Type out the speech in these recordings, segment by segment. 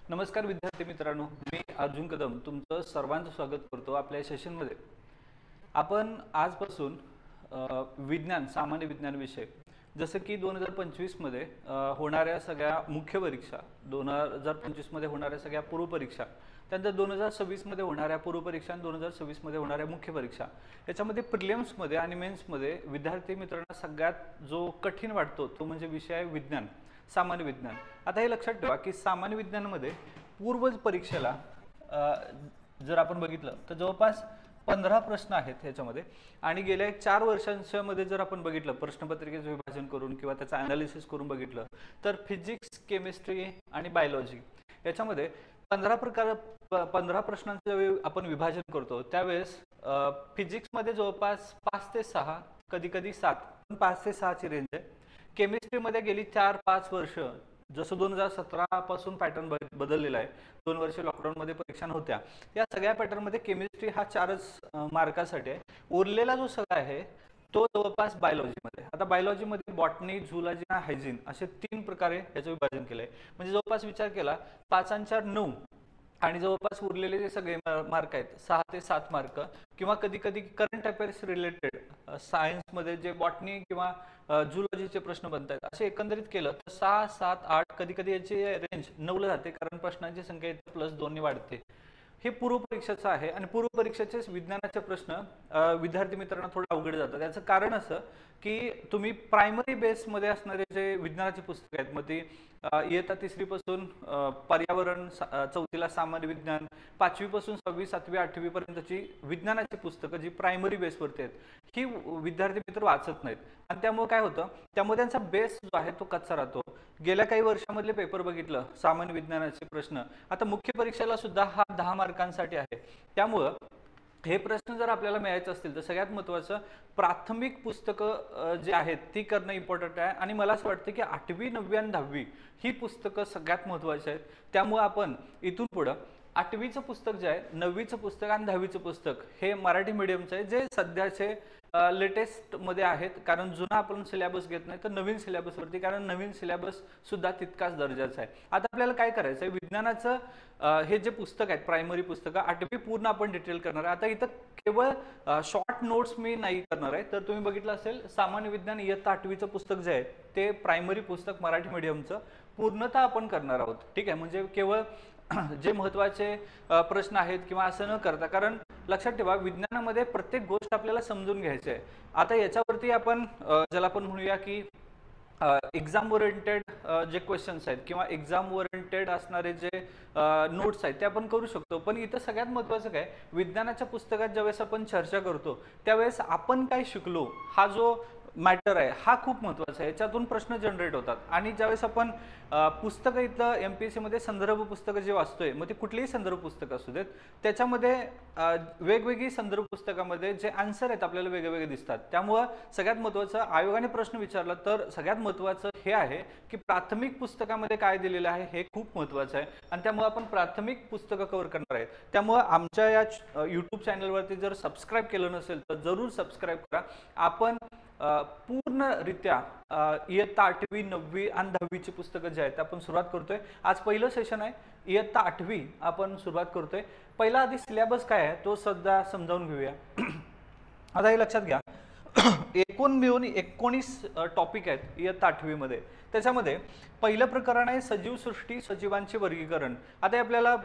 नमस्कार विद्यार्थी मित्रांनो, मी अर्जुन कदम तुमचं सर्वांचं स्वागत करतो आपल्या सेशनमध्ये. आपण आजपासून विज्ञान, सामान्य विज्ञान विषय जसं की 2025 मध्ये होणाऱ्या सगळ्या मुख्य परीक्षा, 2025 मध्ये होणाऱ्या सगळ्या पूर्व परीक्षा, त्यानंतर 2026 मध्ये होणाऱ्या पूर्व परीक्षा आणि 2026 मध्ये होणाऱ्या मुख्य परीक्षा, याच्यामध्ये प्रिलिम्स मध्ये आणि मेन्स मध्ये विद्यार्थी मित्रांना सगळ्यात जो कठीण वाटतो तो म्हणजे विषय आहे विज्ञान, सामान्य विज्ञान. आता हे लक्षात ठेवा की सामान्य विज्ञानामध्ये पूर्व परीक्षेला जर आपण बघितलं तर जवळपास 15 प्रश्न आहेत ह्याच्यामध्ये. आणि गेल्या 4 वर्षांमध्ये जर आपण बघितलं प्रश्नपत्रिकेचं विभाजन करून किंवा त्याचं अनालिसिस करून बघितलं तर फिजिक्स, केमिस्ट्री आणि बायोलॉजी याच्यामध्ये 15 प्रश्नांचं ज्यावेळी आपण विभाजन करतो त्यावेळेस फिजिक्समध्ये जवळपास 5 ते 6, कधी कधी 7, 5 ते 6 ची रेंज आहे. केमिस्ट्रीमध्ये गेली 4-5 वर्ष, जसं 2017 पासून पॅटर्न बदललेला आहे, 2 वर्ष लॉकडाऊनमध्ये परीक्षा होत्या, या सगळ्या पॅटर्नमध्ये केमिस्ट्री हा 4च मार्कासाठी आहे. उरलेला जो सगळा आहे तो जवळपास बायोलॉजीमध्ये. आता बायोलॉजीमध्ये बॉटनी, झुलॉजी आणि हायजीन असे 3 प्रकारे याचं विभाजन केलंय. म्हणजे जवळपास विचार केला 5 आणि 4 9 आणि जवळपास उरलेले जे सगळे मार्क आहेत 6 ते 7 मार्क, किंवा कधी कधी करंट अफेअर्स रिलेटेड सायन्समध्ये जे बॉटनी किंवा झुलॉजीचे प्रश्न बनतात, असे एकंदरीत केलं तर 6, 7, 8, कधी कधी याची रेंज 9 ला जाते, कारण प्रश्नांची संख्या +2 ने वाढते. हे पूर्व परीक्षेचं आहे. आणि पूर्व परीक्षेचे विज्ञानाचे प्रश्न विद्यार्थी मित्रांना थोडं अवघड जातात. त्याचं कारण असं की तुम्ही प्रायमरी बेसमध्ये असणारे जे विज्ञानाची पुस्तकं आहेत, मग ती इयत्ता 3री पासून पर्यावरण, 4थीला सामान्य विज्ञान, 5वी पासून 6वी, 7वी, 8वी पर्यंतची विज्ञानाची पुस्तकं जी प्रायमरी बेसवरती आहेत, ही विद्यार्थी मित्र वाचत नाहीत. आणि त्यामुळे काय होतं, त्यामुळे त्यांचा बेस जो आहे तो कच्चा राहतो. गेल्या काही वर्षांमधले पेपर बघितलं सामान्य विज्ञानाचे प्रश्न, आता मुख्य परीक्षेला सुद्धा हा 10 मार्कांसाठी आहे. त्यामुळं हे प्रश्न जर आपल्याला मिळायचे असतील तर सगळ्यात महत्त्वाचं प्राथमिक पुस्तकं जे आहेत ती करणं इम्पॉर्टंट आहे. आणि मला असं वाटतं की 8वी, 9वी आणि 10वी ही पुस्तकं सगळ्यात महत्त्वाची आहेत. त्यामुळे आपण इथून पुढं 8वीचं पुस्तक जे आहे, 9वीचं पुस्तक आणि 10वीचं पुस्तक हे मराठी मीडियमचं आहे, जे सध्याचे लेटेस्ट मध्ये आहेत. कारण जुना आपण सिलेबस घेत नाही तर नवीन सिलेबसवरती, कारण नवीन सिलेबस सुद्धा तितकाच दर्जाचा आहे. आता आपल्याला काय करायचं आहे, विज्ञानाचं हे जे पुस्तक आहेत प्रायमरी पुस्तकं 8वी पूर्ण आपण डिटेल करणार आहे. आता इथं केवळ शॉर्ट नोट्स मी नाही करणार आहे. तर तुम्ही बघितलं असेल सामान्य विज्ञान इयत्ता 8वीचं पुस्तक जे आहे ते प्रायमरी पुस्तक मराठी मीडियमचं पूर्णतः आपण करणार आहोत. ठीक आहे, म्हणजे केवळ जे महत्त्वाचे प्रश्न आहेत किंवा असं न करता, कारण लक्षात ठेवा विज्ञानामध्ये प्रत्येक गोष्ट आपल्याला समजून घ्यायची आहे. आता याच्यावरती आपण ज्याला आपण म्हणूया की एक्झाम ओरिएंटेड जे क्वेश्चन्स आहेत किंवा एक्झाम ओरिएंटेड असणारे जे नोट्स आहेत ते आपण करू शकतो. पण इथं सगळ्यात महत्त्वाचं काय, विज्ञानाच्या पुस्तकात ज्यावेळेस आपण चर्चा करतो त्यावेळेस आपण काय शिकलो हा जो मॅटर आहे हा खूप महत्त्वाचा आहे. याच्यातून प्रश्न जनरेट होतात. आणि ज्यावेळेस आपण पुस्तकं इथं MPSC मध्ये संदर्भ पुस्तकं जे वाचतोय, मग ते कुठलीही संदर्भ पुस्तक असू देत, त्याच्यामध्ये वेगवेगळी संदर्भ पुस्तकामध्ये जे आन्सर आहेत आपल्याला वेगवेगळे दिसतात. त्यामुळं सगळ्यात महत्त्वाचं आयोगाने प्रश्न विचारला तर सगळ्यात महत्त्वाचं हे आहे की प्राथमिक पुस्तकामध्ये काय दिलेलं आहे हे खूप महत्त्वाचं आहे. आणि त्यामुळे आपण प्राथमिक पुस्तकं कव्हर करणार आहे. त्यामुळं आमच्या या YouTube चॅनलवरती जर सबस्क्राईब केलं नसेल तर जरूर सबस्क्राईब करा. आपण पूर्णरित्या इयत्ता 8वी, 9वी आणि 10वीची पुस्तकं जे आहेत आपण सुरुवात करतोय. आज पहिलं सेशन आहे, इयत्ता 8वी आपण सुरुवात करतोय. पहिला आधी सिलेबस काय आहे तो सध्या समजावून घेऊया. आता हे लक्षात घ्या, एकूण मिळून 19 टॉपिक आहेत इयत्ता 8वी मध्ये. त्याच्यामध्ये पहिलं प्रकरण आहे सजीव सृष्टी, सजीवांचे वर्गीकरण. आता आपल्याला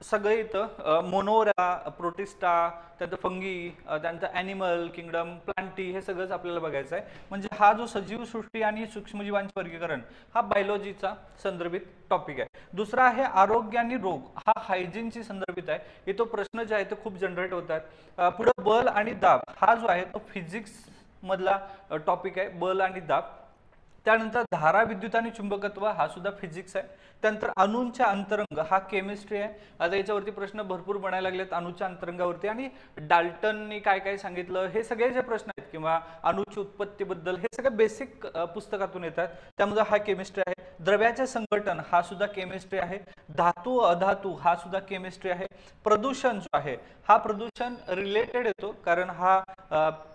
सगळे इथं मोनोरा, प्रोटिस्टा, त्यानंतर फंगी, त्यानंतर ॲनिमल किंगडम, प्लांटी हे सगळंच आपल्याला बघायचं आहे. म्हणजे हा जो सजीव सृष्टी आणि सूक्ष्मजीवांचे वर्गीकरण हा बायोलॉजीचा संदर्भित टॉपिक आहे. दुसरा आहे आरोग्य आणि रोग, हा हायजीनची संदर्भित आहे. इथं प्रश्न जे आहे ते खूप जनरेट होतात. पुढे बल आणि दाब हा जो आहे तो फिजिक्स मधला टॉपिक आहे, बल आणि दाब. त्यानंतर धारा, विद्युत आणि चुंबकत्व हा सुद्धा फिजिक्स आहे. त्यानंतर अणूंच्या अंतरंग हा केमिस्ट्री आहे. आता याच्यावरती प्रश्न भरपूर बनायला लागलेत अणूच्या अंतरंगावरती. आणि डाल्टननी काय काय सांगितलं हे सगळे जे प्रश्न आहेत किंवा अणूची उत्पत्तीबद्दल हे सगळे बेसिक पुस्तकातून येतात. त्यामध्ये हा केमिस्ट्री आहे. द्रव्याचे संघटन हा सुद्धा केमिस्ट्री आहे. धातू, अधातू हा सुद्धा केमिस्ट्री आहे. प्रदूषण जो आहे हा प्रदूषण रिलेटेड येतो, कारण हा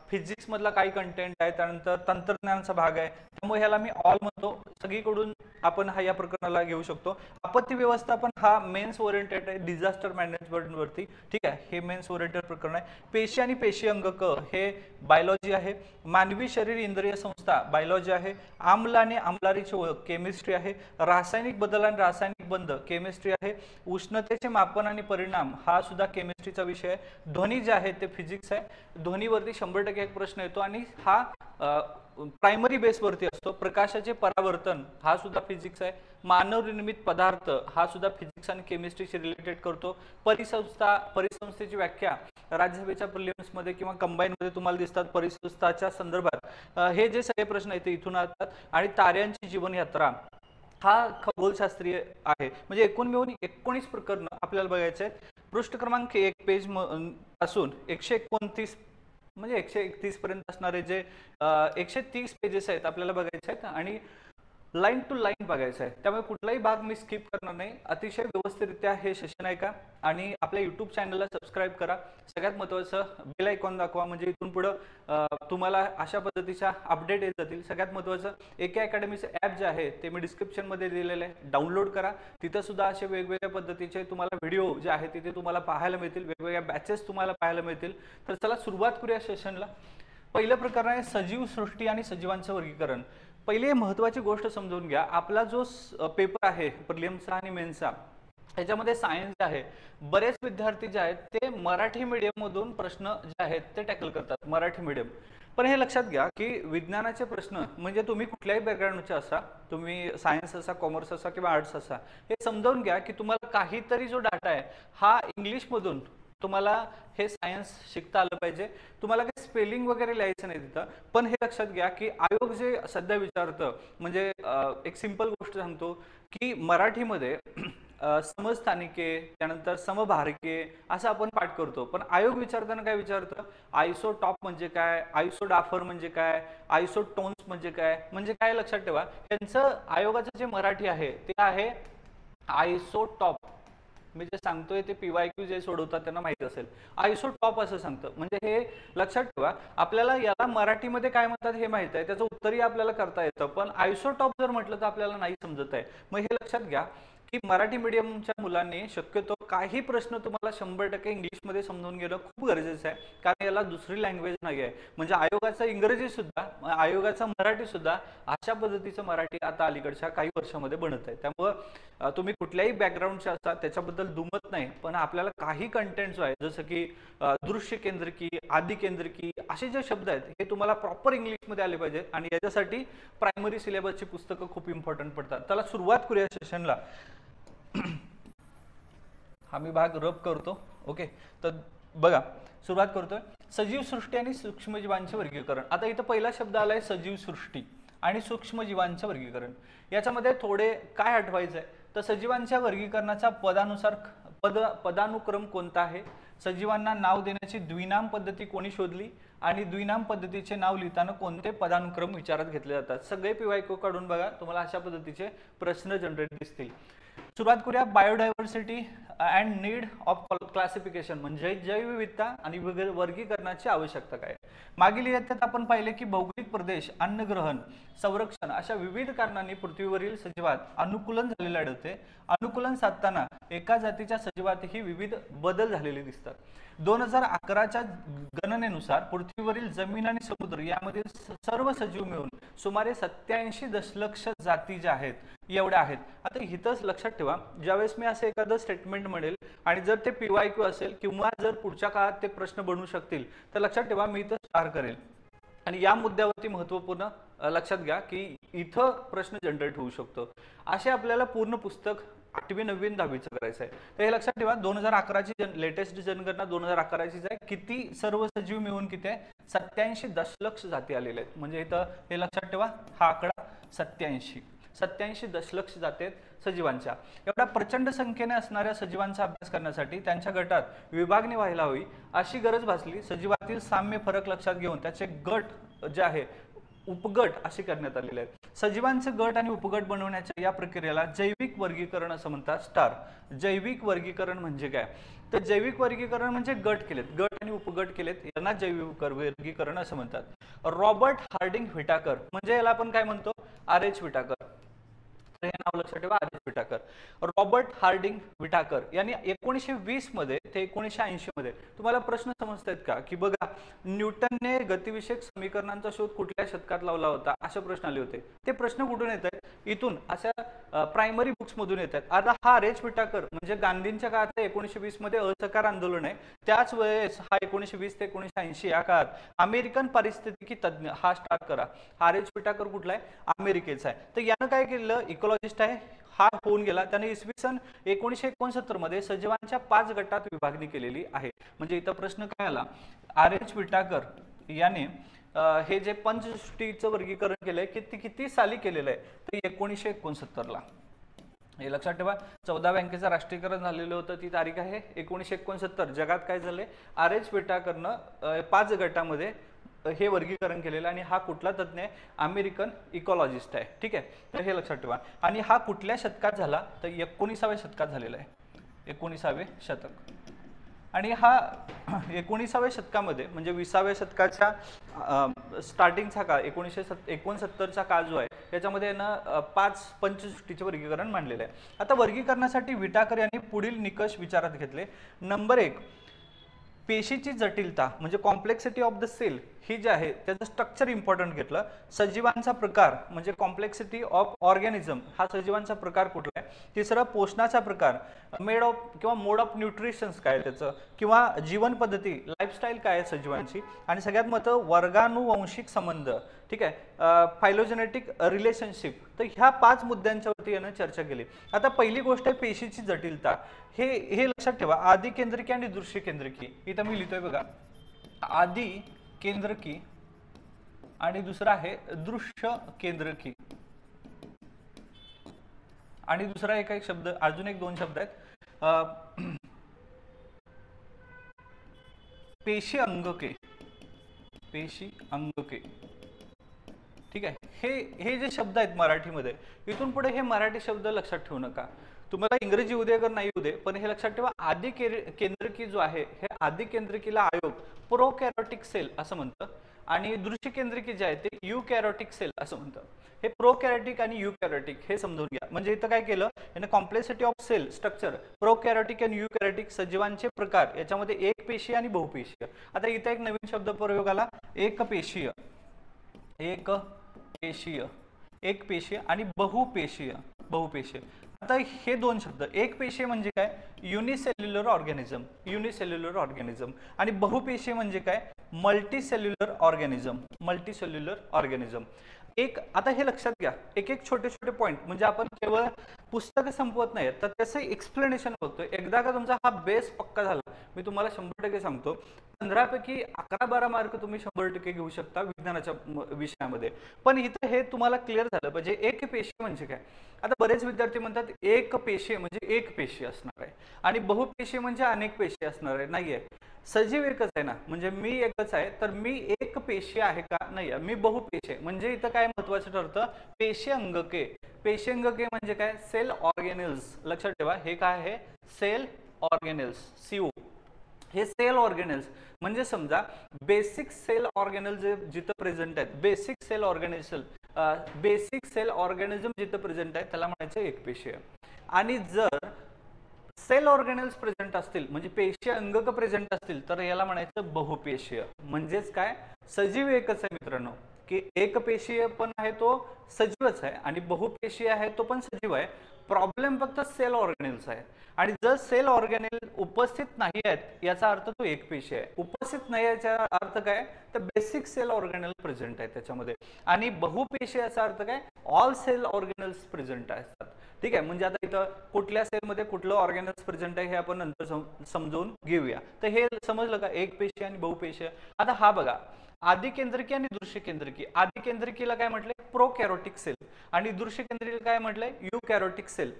फिजिक्स मधला काही कंटेंट आहे. त्यानंतर तंत्रज्ञानाचा भाग आहे. त्यामुळे ह्याला मी ऑल म्हणतो. सगळीकडून आपण या प्रकरणाला घेऊ शकतो. आपत्ती व्यवस्थापन हा मेन्स ओरिएंटेड आहे, डिझास्टर मॅनेजमेंट वरती. ठीक आहे, हे मेन्स ओरिएंटेड प्रकरण आहे. पेशी आणि पेशी अंगक हे बायोलॉजी आहे. मानवी शरीर इंद्रिय संस्था बायोलॉजी आहे. आम्ल आणि आम्लारीची ओळख केमिस्ट्री आहे. रासायनिक बदल आणि रासायनिक बंध केमिस्ट्री आहे. उष्णतेचे मापन आणि परिणाम हा सुद्धा केमिस्ट्रीचा विषय आहे. ध्वनी जे आहे ते फिजिक्स आहे. ध्वनीवरती 100% एक प्रश्न येतो आणि हा प्रायमरी बेसवरती असतो. प्रकाशाचे परावर्तन हा सुद्धा फिजिक्स आहे. मानव निर्मित पदार्थ हा सुद्धा फिजिक्स आणि केमिस्ट्रीशी रिलेटेड करतो. परिसंस्थेची व्याख्या राज्यसभेच्या प्रिलिम्स मध्ये किंवा कंबाईन मध्ये तुम्हाला दिसतात. परिसंस्थाच्या संदर्भात हे जे सगळे प्रश्न आहेत ते इथून येतात. आणि ताऱ्यांची जीवनयात्रा हा खगोलशास्त्रीय आहे. म्हणजे एकूण मिळून 19 प्रकरण आपल्याला बघायचे आहेत. पृष्ठ क्रमांक 1 पेज पासून 129 म्हणजे 131 पर्यंत असणारे जे 130 पेजेस आहेत आपल्याला बघायचे आहेत आणि लाईन टू लाईन बघायचं आहे. त्यामुळे कुठलाही भाग मी स्किप करणार नाही. अतिशय व्यवस्थितरित्या हे सेशन ऐका आणि आपल्या युट्यूब चॅनलला सबस्क्राईब करा. सगळ्यात महत्त्वाचं बेल आयकॉन दाखवा, म्हणजे इथून पुढं तुम्हाला अशा पद्धतीच्या अपडेट येत जातील. सगळ्यात महत्त्वाचं AK अकॅडमीचं ॲप जे आहे ते मी डिस्क्रिप्शनमध्ये दिलेलं आहे, डाउनलोड करा. तिथं सुद्धा असे वेगवेगळ्या पद्धतीचे तुम्हाला व्हिडिओ जे आहे तिथे तुम्हाला पाहायला मिळतील, वेगवेगळ्या बॅचेस तुम्हाला पाहायला मिळतील. तर चला सुरुवात करूया सेशनला. पहिलं प्रकरण आहे सजीव सृष्टी आणि सजीवांचं वर्गीकरण. पहिली महत्त्वाची गोष्ट समजून घ्या, आपला जो पेपर आहे प्रिलिम्सचा आणि मेन्सचा ह्याच्यामध्ये सायन्स आहे, बरेच विद्यार्थी जे आहेत ते मराठी मीडियम मधून प्रश्न जे आहेत ते टॅकल करतात, मराठी मीडियम. पण हे लक्षात घ्या की विज्ञानाचे प्रश्न म्हणजे तुम्ही कुठल्याही बॅकग्राऊंडचे असा, तुम्ही सायन्स असा, कॉमर्स असा किंवा आर्ट्स असा, हे समजावून घ्या की तुम्हाला काहीतरी जो डाटा आहे हा इंग्लिशमधून तुम्हाला हे सायन्स शिकता आलं पाहिजे. तुम्हाला काही स्पेलिंग वगैरे लिहायचं नाही तिथं. पण हे लक्षात घ्या की आयोग जे सध्या विचारतं, म्हणजे एक सिंपल गोष्ट सांगतो की मराठीमध्ये समस्थानिके त्यानंतर समभारके असं आपण पाठ करतो. पण आयोग विचारताना काय विचारतं, आयसोटॉप म्हणजे काय, आयसोडाफर म्हणजे काय, आयसोटोन्स म्हणजे काय. म्हणजे काय लक्षात ठेवा, त्यांचं आयोगाचं जे मराठी आहे ते आहे आयसोटॉप. मी जे सांगतोय ते PYQ जे सोडवतात त्यांना माहिती असेल, आयसोटॉप असं सांगतं. म्हणजे हे लक्षात ठेवा, आपल्याला याला मराठीमध्ये काय म्हणतात हे माहित आहे, त्याचं उत्तरही आपल्याला करता येतं. पण आयसोटॉप जर म्हटलं तर आपल्याला नाही समजत आहे. मग हे लक्षात घ्या की मराठी मीडियमच्या मुलांनी शक्यतो काही प्रश्न तुम्हाला 100% इंग्लिशमध्ये समजून घेणं खूप गरजेचं आहे, कारण याला दुसरी लँग्वेज नाही आहे. म्हणजे आयोगाचा इंग्रजी सुद्धा, आयोगाचा मराठी सुद्धा अशा पद्धतीचं मराठी आता अलीकडच्या काही वर्षामध्ये बनत आहे. त्यामुळं तुम्ही कुठल्याही बॅकग्राऊंडचे असतात त्याच्याबद्दल दुमत नाही. पण आपल्याला काही कंटेंट जो आहे, जसं की दृश्य केंद्रिकी, आदि केंद्रिकी असे जे शब्द आहेत हे तुम्हाला प्रॉपर इंग्लिशमध्ये आले पाहिजेत. आणि याच्यासाठी प्रायमरी सिलेबसची पुस्तकं खूप इम्पॉर्टंट पडतात. त्याला सुरुवात करूया सेशनला. हा मी भाग रब करतो. ओके, तर बघा सुरुवात करतोय. सजीव सृष्टी आणि सूक्ष्मजीवांचे वर्गीकरण. आता इथं पहिला शब्द आलाय सजीव सृष्टी आणि सूक्ष्मजीवांचे वर्गीकरण. याच्यामध्ये थोडे काय आठवायचं आहे, तर सजीवांच्या वर्गीकरणाचा पदानुक्रम कोणता आहे, सजीवांना नाव देण्याची द्विनाम पद्धती कोणी शोधली आणि द्विनाम पद्धतीचे नाव लिहिताना कोणते पदानुक्रम विचारात घेतले जातात. सगळे PYQ काढून बघा, तुम्हाला अशा पद्धतीचे प्रश्न जनरेट दिसतील. सुरुवात करूया. Biodiversity and need of classification म्हणजे जैवविविधता आणि वर्गीकरणाची आवश्यकता काय. मागील इयत्तेत आपण पाहिले की भौगोलिक प्रदेश, अन्नग्रहण, संरक्षण अशा विविध कारणांनी पृथ्वीवरील सजीवात अनुकूलन झालेले आढळते. अनुकूलन साधताना एका जातीच्या सजीवातही विविध बदल झालेले दिसतात. 2011च्या गणनेनुसार पृथ्वीवरील जमीन आणि समुद्र यामधील सर्व सजीव मिळून सुमारे 87 दशलक्ष जाती ज्या आहेत एवढ्या आहेत. आता इथंच लक्षात ठेवा, ज्यावेळेस मी असं एखादं स्टेटमेंट म्हणेल आणि जर ते PYQ असेल किंवा जर पुढच्या काळात ते प्रश्न बनू शकतील तर लक्षात ठेवा मी इथं स्टार करेल. आणि या मुद्द्यावरती महत्त्वपूर्ण लक्षात घ्या की इथं प्रश्न जनरेट होऊ शकतो. असे आपल्याला पूर्ण पुस्तक 8वी 9वी 10वीचं करायचं आहे. तर हे लक्षात ठेवा, 2011ची लेटेस्ट जनगणना 2011चीच आहे. किती सर्व सजीव मिळून किती आहे, 87 दशलक्ष जाती आलेल्या आहेत. म्हणजे इथं हे लक्षात ठेवा, हा आकडा 87 दशलक्ष जाती आहेत सजीवांच्या. एवढ्या प्रचंड संख्येने असणाऱ्या सजीवांचा अभ्यास करण्यासाठी त्यांच्या गटात विभागणी व्हायला हवी अशी गरज भासली. सजीवातील साम्य फरक लक्षात घेऊन त्याचे गट जे आहे उपगट असे करण्यात आलेले आहेत. सजीवांचे गट आणि उपगट बनवण्याच्या या प्रक्रियेला जैविक वर्गीकरण असं म्हणतात. स्टार. जैविक वर्गीकरण म्हणजे काय? तर जैविक वर्गीकरण म्हणजे गट केलेत, गट आणि उपगट केलेत, यांना जैविक वर्गीकरण असं म्हणतात. रॉबर्ट हार्डिंग व्हिटाकर म्हणजे याला आपण काय म्हणतो? RH व्हिटाकर. हे नाव लक्षात ठेवा, RH व्हिटाकर. रॉबर्ट हार्डिंग व्हिटाकर यांनी 1920 मध्ये ते 1980 मध्ये. तुम्हाला प्रश्न समजतायत का की बघा न्यूटनने गतिविषयक समीकरणांचा शोध कुठल्या शतकात लावला होता, असे प्रश्न आले होते. ते प्रश्न कुठून येत आहेत? इथून अशा प्रायमरी बुक्स मधून येत आहेत. आता हा RH व्हिटाकर म्हणजे गांधींच्या काळात 1920 मध्ये असहकार आंदोलन आहे, त्याच वेळेस हा 1920 ते 1980 या काळात अमेरिकन पारिस्थितिकी तज्ञ हा स्टार्ट करा. हा RH व्हिटाकर कुठला आहे? अमेरिकेचा आहे. तर यानं काय केलं? इकॉलॉजिस्ट आहे हा होऊन गेला. त्याने इसवी सन 1969 मध्ये सजीवांच्या 5 गटात विभागणी केलेली आहे. म्हणजे इथं प्रश्न काय आला? RH व्हिटाकर याने हे जे पंचसृष्टीचं वर्गीकरण केलंय की ते किती साली केलेलं आहे? तर 1969 ला. हे लक्षात ठेवा. 14 बँकेचं राष्ट्रीयकरण झालेलं होतं, ती तारीख आहे 1969. जगात काय झालंय? RH व्हिटाकरनं 5 गटामध्ये हे वर्गीकरण केलेलं आणि हा कुठला तज्ञ आहे? अमेरिकन इकॉलॉजिस्ट आहे. ठीक आहे, तर हे लक्षात ठेवा. आणि हा कुठल्या शतकात झाला? तर 19व्या शतकात झालेला आहे. 19वे शतक. आणि हा 19व्या शतकामध्ये म्हणजे 20व्या शतकाच्या स्टार्टिंगचा काळ 1969चा काळ जो आहे याच्यामध्ये ना 5 पंचसृष्टीचे वर्गीकरण मांडलेलं आहे. आता वर्गीकरणासाठी व्हिटाकर यांनी पुढील निकष विचारात घेतले. नंबर 1, पेशीची जटिलता म्हणजे कॉम्प्लेक्सिटी ऑफ द सेल ही जी आहे त्याचं स्ट्रक्चर इम्पॉर्टंट घेतलं. सजीवांचा प्रकार म्हणजे कॉम्प्लेक्सिटी ऑफ ऑर्गॅनिझम, हा सजीवांचा प्रकार कुठला आहे. तिसरं, पोषणाचा प्रकार, मेड ऑफ किंवा मोड ऑफ न्यूट्रिशन्स काय त्याचं, किंवा जीवन पद्धती लाईफस्टाईल काय आहे सजीवांची. आणि सगळ्यात महत्त्वाचं वर्गानुवंशिक संबंध. ठीक आहे, फायलोजेनेटिक रिलेशनशिप. तर ह्या 5 मुद्द्यांच्यावरती यानं चर्चा केली. आता पहिली गोष्ट आहे पेशीची जटिलता. हे लक्षात ठेवा. आदि केंद्रकी आणि दृश्य केंद्रकी. इथं मी लिहितोय बघा, आदि केंद्रकी आणि दुसरा आहे दृश्य केंद्रकी. आणि दुसरा एक शब्द, अजून एक 2 शब्द आहेत, पेशी अंगके. पेशी अंगके. ठीक आहे, हे जे शब्द आहेत मराठीमध्ये, इथून पुढे हे मराठी शब्द लक्षात ठेवू नका. तुम्हाला इंग्रजी येऊ दे नाही येऊ दे, पण हे लक्षात ठेवा. आदि केंद्रकी जो आहे हे आदि केंद्रकीला आयोग प्रोकॅरोटिक सेल असं म्हणतं आणि दृश्य केंद्रकी जे आहे ते युकॅरोटिक सेल असं म्हणतं. हे प्रोकॅरोटिक आणि युकॅरोटिक हे समजून घ्या. म्हणजे इथं काय केलं याने? कॉम्प्लेक्सिटी ऑफ सेल स्ट्रक्चर, प्रोकॅरोटिक आणि युकॅरोटिक, सजीवांचे प्रकार, याच्यामध्ये एक पेशीय आणि बहुपेशीय. आता इथं एक नवीन शब्द प्रयोग आला, एकपेशीय. एकपेशीय, एकपेशीय आणि बहुपेशीय. बहुपेशीय. आता हे 2 शब्द, एक पेशीय म्हणजे काय? Unicellular organism. Unicellular organism. आणि बहुपेशीय म्हणजे काय? Multicellular organism. Multicellular organism. आता हे लक्षात घ्या, एक छोटे छोटे पॉइंट, म्हणजे आपण केवळ पुस्तक संपवत नाही तर त्याचं एक्सप्लेनेशन बघतोय. एकदा का तुमचा हा बेस पक्का झाला, मी तुम्हाला 100% सांगतो, 15 पैकी 11-12 मार्क तुम्ही 100% घेऊ शकता विज्ञानाच्या विषयामध्ये. पण इथं हे तुम्हाला क्लिअर झालं पाहिजे. एक पेशी म्हणजे काय? आता बरेच विद्यार्थी म्हणतात एक पेशी म्हणजे एक पेशी असणार आहे आणि बहुपेशी म्हणजे अनेक पेशी असणार आहे. नाहीये, सजीव एकच आहे ना, म्हणजे मी एकच आहे, तर मी एक पेशी आहे का? नाही, मी बहुपेशी आहे. म्हणजे इथं काय महत्वाचं ठरतं? पेशी अंगके. पेशी अंगके म्हणजे काय? Cell organelles. लक्षात ठेवा, हे काय आहे? Cell organelles, CO. हे सेल ऑर्गेनेल्स म्हणजे समजा बेसिक सेल ऑर्गेनेल जे जिथं प्रेझेंट आहेत, बेसिक सेल ऑर्गॅनिझम जिथं प्रेझेंट आहे त्याला म्हणायचं एकपेशीय. आणि जर सेल ऑर्गॅनेल्स प्रेझेंट असतील म्हणजे पेशी अंगक प्रेझेंट असतील तर याला म्हणायचं बहुपेशीय. म्हणजेच काय? सजीव एकच आहे मित्रांनो, की एकपेशीय पण आहे तो सजीवच आहे आणि बहुपेशीय आहे तो पण सजीव आहे. प्रॉब्लेम फक्त सेल ऑर्गॅनेल्स आहे. आणि जर सेल ऑर्गॅनेल उपस्थित नाही आहेत याचा अर्थ तो एकपेशीय आहे. उपस्थित नाही याचा अर्थ काय? तर बेसिक सेल ऑर्गॅनेल प्रेझेंट आहे त्याच्यामध्ये. आणि बहुपेशीय याचा अर्थ काय? ऑल सेल ऑर्गॅनेल्स प्रेझेंट असतात. ठीक आहे, म्हणजे आता इथं कुठल्या सेलमध्ये कुठलं ऑर्गॅनेल्स प्रेझेंट आहे हे आपण नंतर समजून घेऊया. तर हे समजलं का? एक पेशीय आणि बहुपेशीय. आता हा बघा, आदि केंद्रकी आणि दृश्य केंद्रकी. आदि केंद्रकीला काय म्हटलंय? Prokaryotic cell. आणि दृश्य केंद्रकीला काय म्हटलंय? Eukaryotic cell.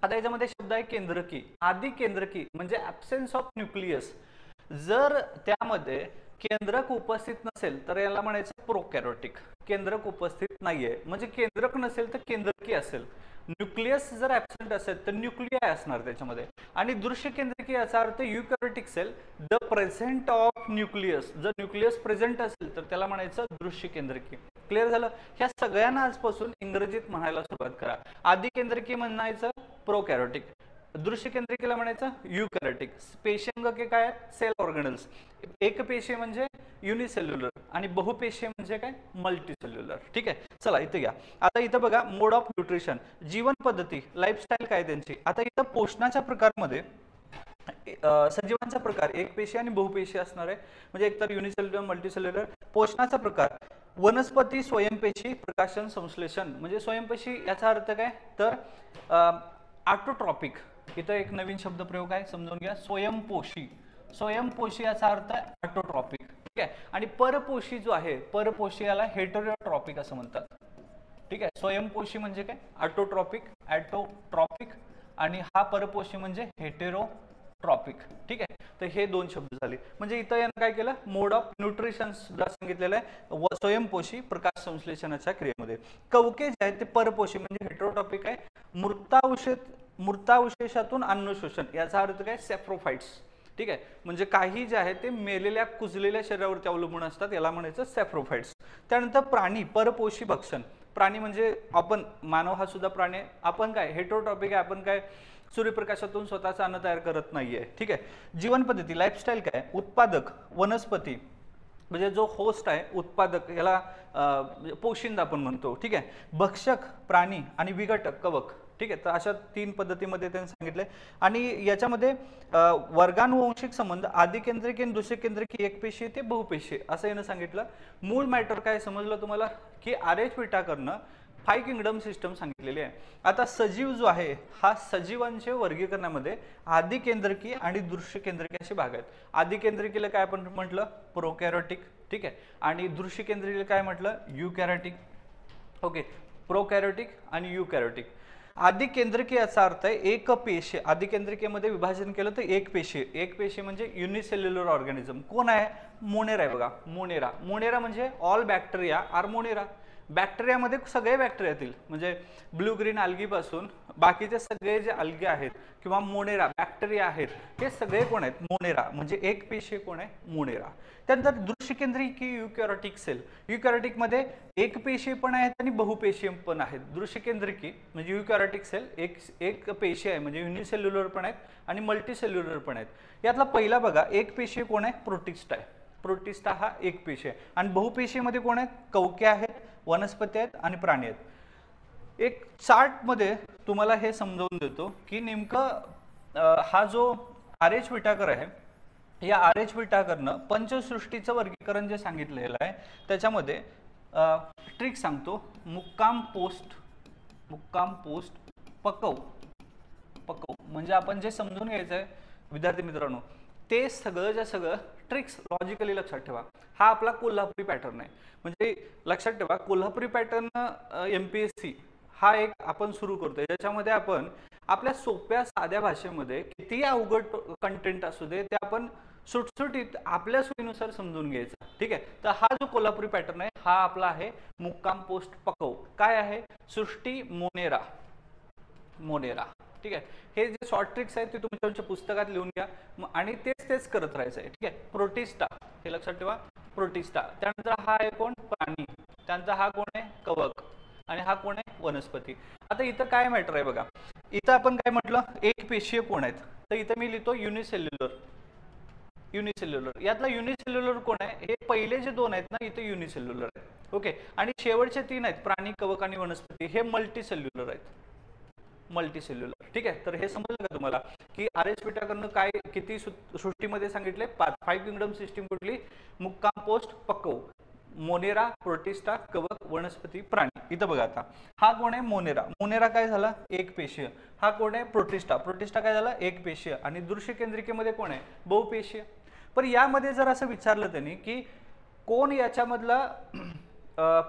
आता याच्यामध्ये शब्द आहे केंद्रकी. आदि केंद्रकी म्हणजे ॲब्सेन्स ऑफ न्यूक्लियस. जर त्यामध्ये केंद्रक उपस्थित नसेल तर याला म्हणायचं प्रोकॅरियोटिक. केंद्रक उपस्थित नाहीये म्हणजे केंद्रक नसेल तर केंद्रकी असेल. न्यूक्लियस जर ऍबसेंट असेल तर न्यूक्लियाय असणार त्याच्यामध्ये. आणि दृश्य केंद्रकी याचा अर्थ eukaryotic cell the present of nucleus. जर न्यूक्लियस प्रेझेंट असेल तर त्याला म्हणायचं दृश्य केंद्रकी. क्लिअर झालं? ह्या सगळ्यांना आजपासून इंग्रजीत म्हणायला सुरुवात करा. आधी केंद्रकी म्हणायचं प्रोकॅरियोटिक, दृश्य केंद्रकीला म्हणायचं युकॅरियोटिक. पेशींगके काय सेल ऑर्गॅनल्स. एकपेशीय म्हणजे युनिसेल्युलर आणि बहुपेशीय म्हणजे काय मल्टीसेल्युलर. ठीक आहे, चला इथे घ्या. आता इथं बघा मोड ऑफ न्यूट्रिशन, जीवन पद्धती, लाईफस्टाईल काय त्यांची. आता इथं पोषणाच्या प्रकारमध्ये सजीवांचा प्रकार एकपेशी आणि बहुपेशी असणार आहे. म्हणजे एकतर युनिसेल्युलर मल्टीसेल्युलर. पोषणाचा प्रकार वनस्पती, स्वयंपेशी, प्रकाशन संश्लेषण. म्हणजे स्वयंपेशी याचा अर्थ काय तर ऑटोट्रॉपिक. इथं एक नवीन शब्द प्रयोग आहे समजून घ्या. स्वयंपोषी. स्वयंपोषी याचा अर्थ ऑटोट्रॉपिक. ठीक आहे. आणि परपोषी जो आहे परपोषी याला हेटेरोट्रॉपिक असं म्हणतात. ठीक आहे. स्वयंपोषी म्हणजे काय ऑटोट्रॉपिक, ॲटोट्रॉपिक आणि हा परपोषी म्हणजे हेटेरोट्रॉपिक. ठीक आहे. तर हे दोन शब्द झाले. म्हणजे इथं यानं काय केलं मोड ऑफ न्यूट्रिशन सुद्धा सांगितलेलं आहे स्वयंपोषी प्रकाश संश्लेषणाच्या क्रियेमध्ये. कवके जे आहेत ते परपोषी म्हणजे हेटेरोट्रॉपिक आहे. मूर्तावशेषातून अन्न शोषण याचा अर्थ काय सॅप्रोफाइट्स. ठीक आहे. म्हणजे काही जे आहे ते मेलेल्या कुजलेल्या शरीरावरती अवलंबून असतात याला म्हणायचं सॅप्रोफाइट्स. त्यानंतर प्राणी परपोषी भक्षण. प्राणी म्हणजे आपण मानव हा सुद्धा प्राणी आहे. आपण काय हेटेरोट्रॉपिक आहे. आपण काय सूर्यप्रकाशातून स्वतःचं अन्न तयार करत नाहीये. ठीक आहे. जीवन पद्धती लाईफस्टाईल काय उत्पादक वनस्पती म्हणजे जो होस्ट आहे उत्पादक याला पोशिंदा आपण म्हणतो. ठीक आहे. भक्षक प्राणी आणि विघटक कवक. ठीक आहे. तर अशा तीन पद्धतीमध्ये त्यांनी सांगितलंय. आणि याच्यामध्ये वर्गानुवंशिक संबंध आधी केंद्रिकी आणि दुसरे केंद्रिकी एकपेशी ते बहुपेशी असं यानं सांगितलं. मूळ मॅटर काय समजलं तुम्हाला की RH विटाकरनं 5 किंगडम सिस्टम सांगितलेली आहे. आता सजीव जो आहे हा सजीवांचे वर्गीकरणामध्ये आधी केंद्रकी आणि दृश्य केंद्रकी असे भाग आहेत. आधी केंद्रकीला काय आपण म्हटलं प्रोकॅरियोटिक. ठीक आहे. आणि दृश्य केंद्रकीला काय म्हटलं युकॅरियोटिक. ओके. प्रोकॅरियोटिक आणि युकॅरियोटिक. आधी केंद्रकी याचा अर्थ आहे एक पेशी. आधी केंद्रकीमध्ये विभाजन केलं तर एक पेशी. एक पेशी म्हणजे युनिसेल्युलर ऑर्गॅनिझम. कोण आहे मोनेरा आहे बघा. मोनेरा. मोनेरा म्हणजे ऑल बॅक्टेरिया आर मोनेरा. बॅक्टेरियामध्ये सगळे बॅक्टेरिया येतील म्हणजे ब्लू ग्रीन अल्गी पासून बाकीचे सगळे जे अल्गे आहेत किंवा मोनेरा बॅक्टेरिया आहेत हे सगळे कोण आहेत मोनेरा. म्हणजे एक पेशी कोण आहे मोनेरा. त्यानंतर दृश्य केंद्रिकी युकॅरियोटिक सेल. युकॅरियोटिक मध्ये एक पेशी पण आहेत आणि बहुपेशी पण आहेत. दृश्य केंद्रिकी म्हणजे युकॅरियोटिक सेल एक पेशी आहे म्हणजे युनिसेल्युलर पण आहेत आणि मल्टीसेल्युलर पण आहेत. यातला पहिला बघा एक पेशी कोण आहे प्रोटिस्टा आहे. प्रोटिस्टा हा एक पेशी आहे. आणि बहुपेशीमध्ये कोण आहेत कवके आहेत वनस्पती आहेत आणि प्राणी आहेत. एक चार्ट मध्ये तुम्हाला हे समजावून देतो की नेमकं हा जो RH विटाकर आहे या RH विटाकरनं पंचसृष्टीचं वर्गीकरण जे सांगितलेलं आहे त्याच्यामध्ये ट्रिक सांगतो. मुक्काम पोस्ट पकव म्हणजे आपण जे समजून घ्यायचं आहे विद्यार्थी मित्रांनो ते सगळं सगळं ट्रिक्स लॉजिकली लक्षात ठेवा. हा आपला कोल्हापुरी पॅटर्न आहे. म्हणजे लक्षात ठेवा कोल्हापुरी पॅटर्न MPSC हा एक आपण सुरू करतोय ज्याच्यामध्ये आपण आपल्या सोप्या साध्या भाषेमध्ये किती अवघड कंटेंट असू दे ते आपण सुटसुटीत आपल्या सोयीनुसार समजून घ्यायचा. ठीक आहे. तर हा जो कोल्हापुरी पॅटर्न आहे हा आपला आहे मुक्काम पोस्ट पकव. काय आहे सृष्टी मोनेरा. ठीक आहे. हे जे शॉर्ट ट्रिक्स आहेत ते तुमच्या पुस्तकात लिहून घ्या आणि तेच करत राहायचं आहे. ठीक आहे. प्रोटिस्टा हे लक्षात ठेवा प्रोटिस्टा. त्यानंतर हा आहे कोण प्राणी. त्यानंतर हा कोण आहे कवक आणि हा कोण आहे वनस्पती. आता इथं काय मॅटर आहे बघा. इथं आपण काय म्हटलं एक पेशीय कोण आहेत तर इथं मी लिहितो युनिसेल्युलर. यातला युनिसेल्युलर कोण आहे हे पहिले जे दोन आहेत ना इथे युनिसेल्युलर आहे. ओके. आणि शेवटचे तीन आहेत प्राणी कवक आणि वनस्पती हे मल्टीसेल्युलर आहेत. मल्टीसेल्युलर. ठीक आहे. तर हे समजलं का तुम्हाला की RH विटाकरनं काय किती सृष्टीमध्ये सांगितले 5 किंगडम सिस्टीम कुठली मुक्काम पोस्ट पकव मोनेरा प्रोटिस्टा कवक वनस्पती प्राणी. इथं बघा आता हा कोण आहे मोनेरा काय झाला एक पेशीय. हा कोण आहे प्रोटिस्टा काय झाला एक पेशीय. आणि दृश्य केंद्रिकेमध्ये कोण आहे बहुपेशीय. पण यामध्ये जर असं विचारलं त्यांनी की कोण याच्यामधला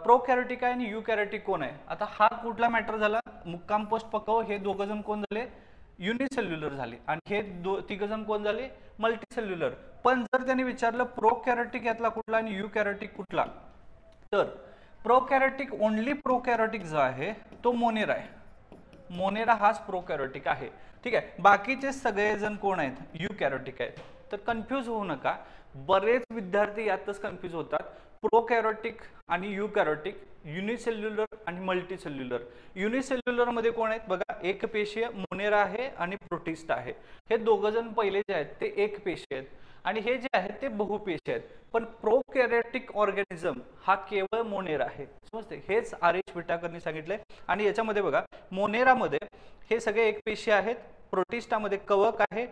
प्रोकॅरियोटिक आहे आणि युकॅरियोटिक कोण आहे. आता हा कुठला मॅटर झाला मुक्काम पोस्ट पकव हे दोघं जण कोण झाले युनिसेल्युलर झाले आणि हे तिघजण कोण झाले मल्टीसेल्युलर. पण जर त्यांनी विचारलं प्रोकॅरियोटिक यातला कुठला आणि युकॅरियोटिक कुठला, तर प्रोकॅरियोटिक ओनली प्रोकॅरियोटिक जो आहे तो मोनेरा आहे. मोनेरा हाच प्रोकॅरियोटिक आहे. ठीक आहे, बाकीचे सगळेजण कोण आहेत युकॅरियोटिक आहेत. तर कन्फ्यूज होऊ नका, बरेच विद्यार्थी यातच कन्फ्यूज होतात. प्रोकॅरियोटिक आणि युकॅरियोटिक, युनिसेल्युलर आणि मल्टीसेल्युलर. युनिसेल्युलर मध्ये कोण आहेत बघा, एक पेशीय मोनेरा आहे आणि प्रोटिस्टा आहे. हे दोघ जण पहिले जे आहेत ते एक पेशी आहेत आणि हे जे आहेत ते बहुपेशी आहेत. पण प्रोकॅरियोटिक ऑर्गॅनिझम हा केवळ मोनेरा आहे. समजते, हेच आर.एच. विटाकरनी सांगितलंय. आणि याच्यामध्ये बघा, मोनेरामध्ये हे सगळे एक पेशी आहेत, प्रोटिस्टामध्ये कवक आहे,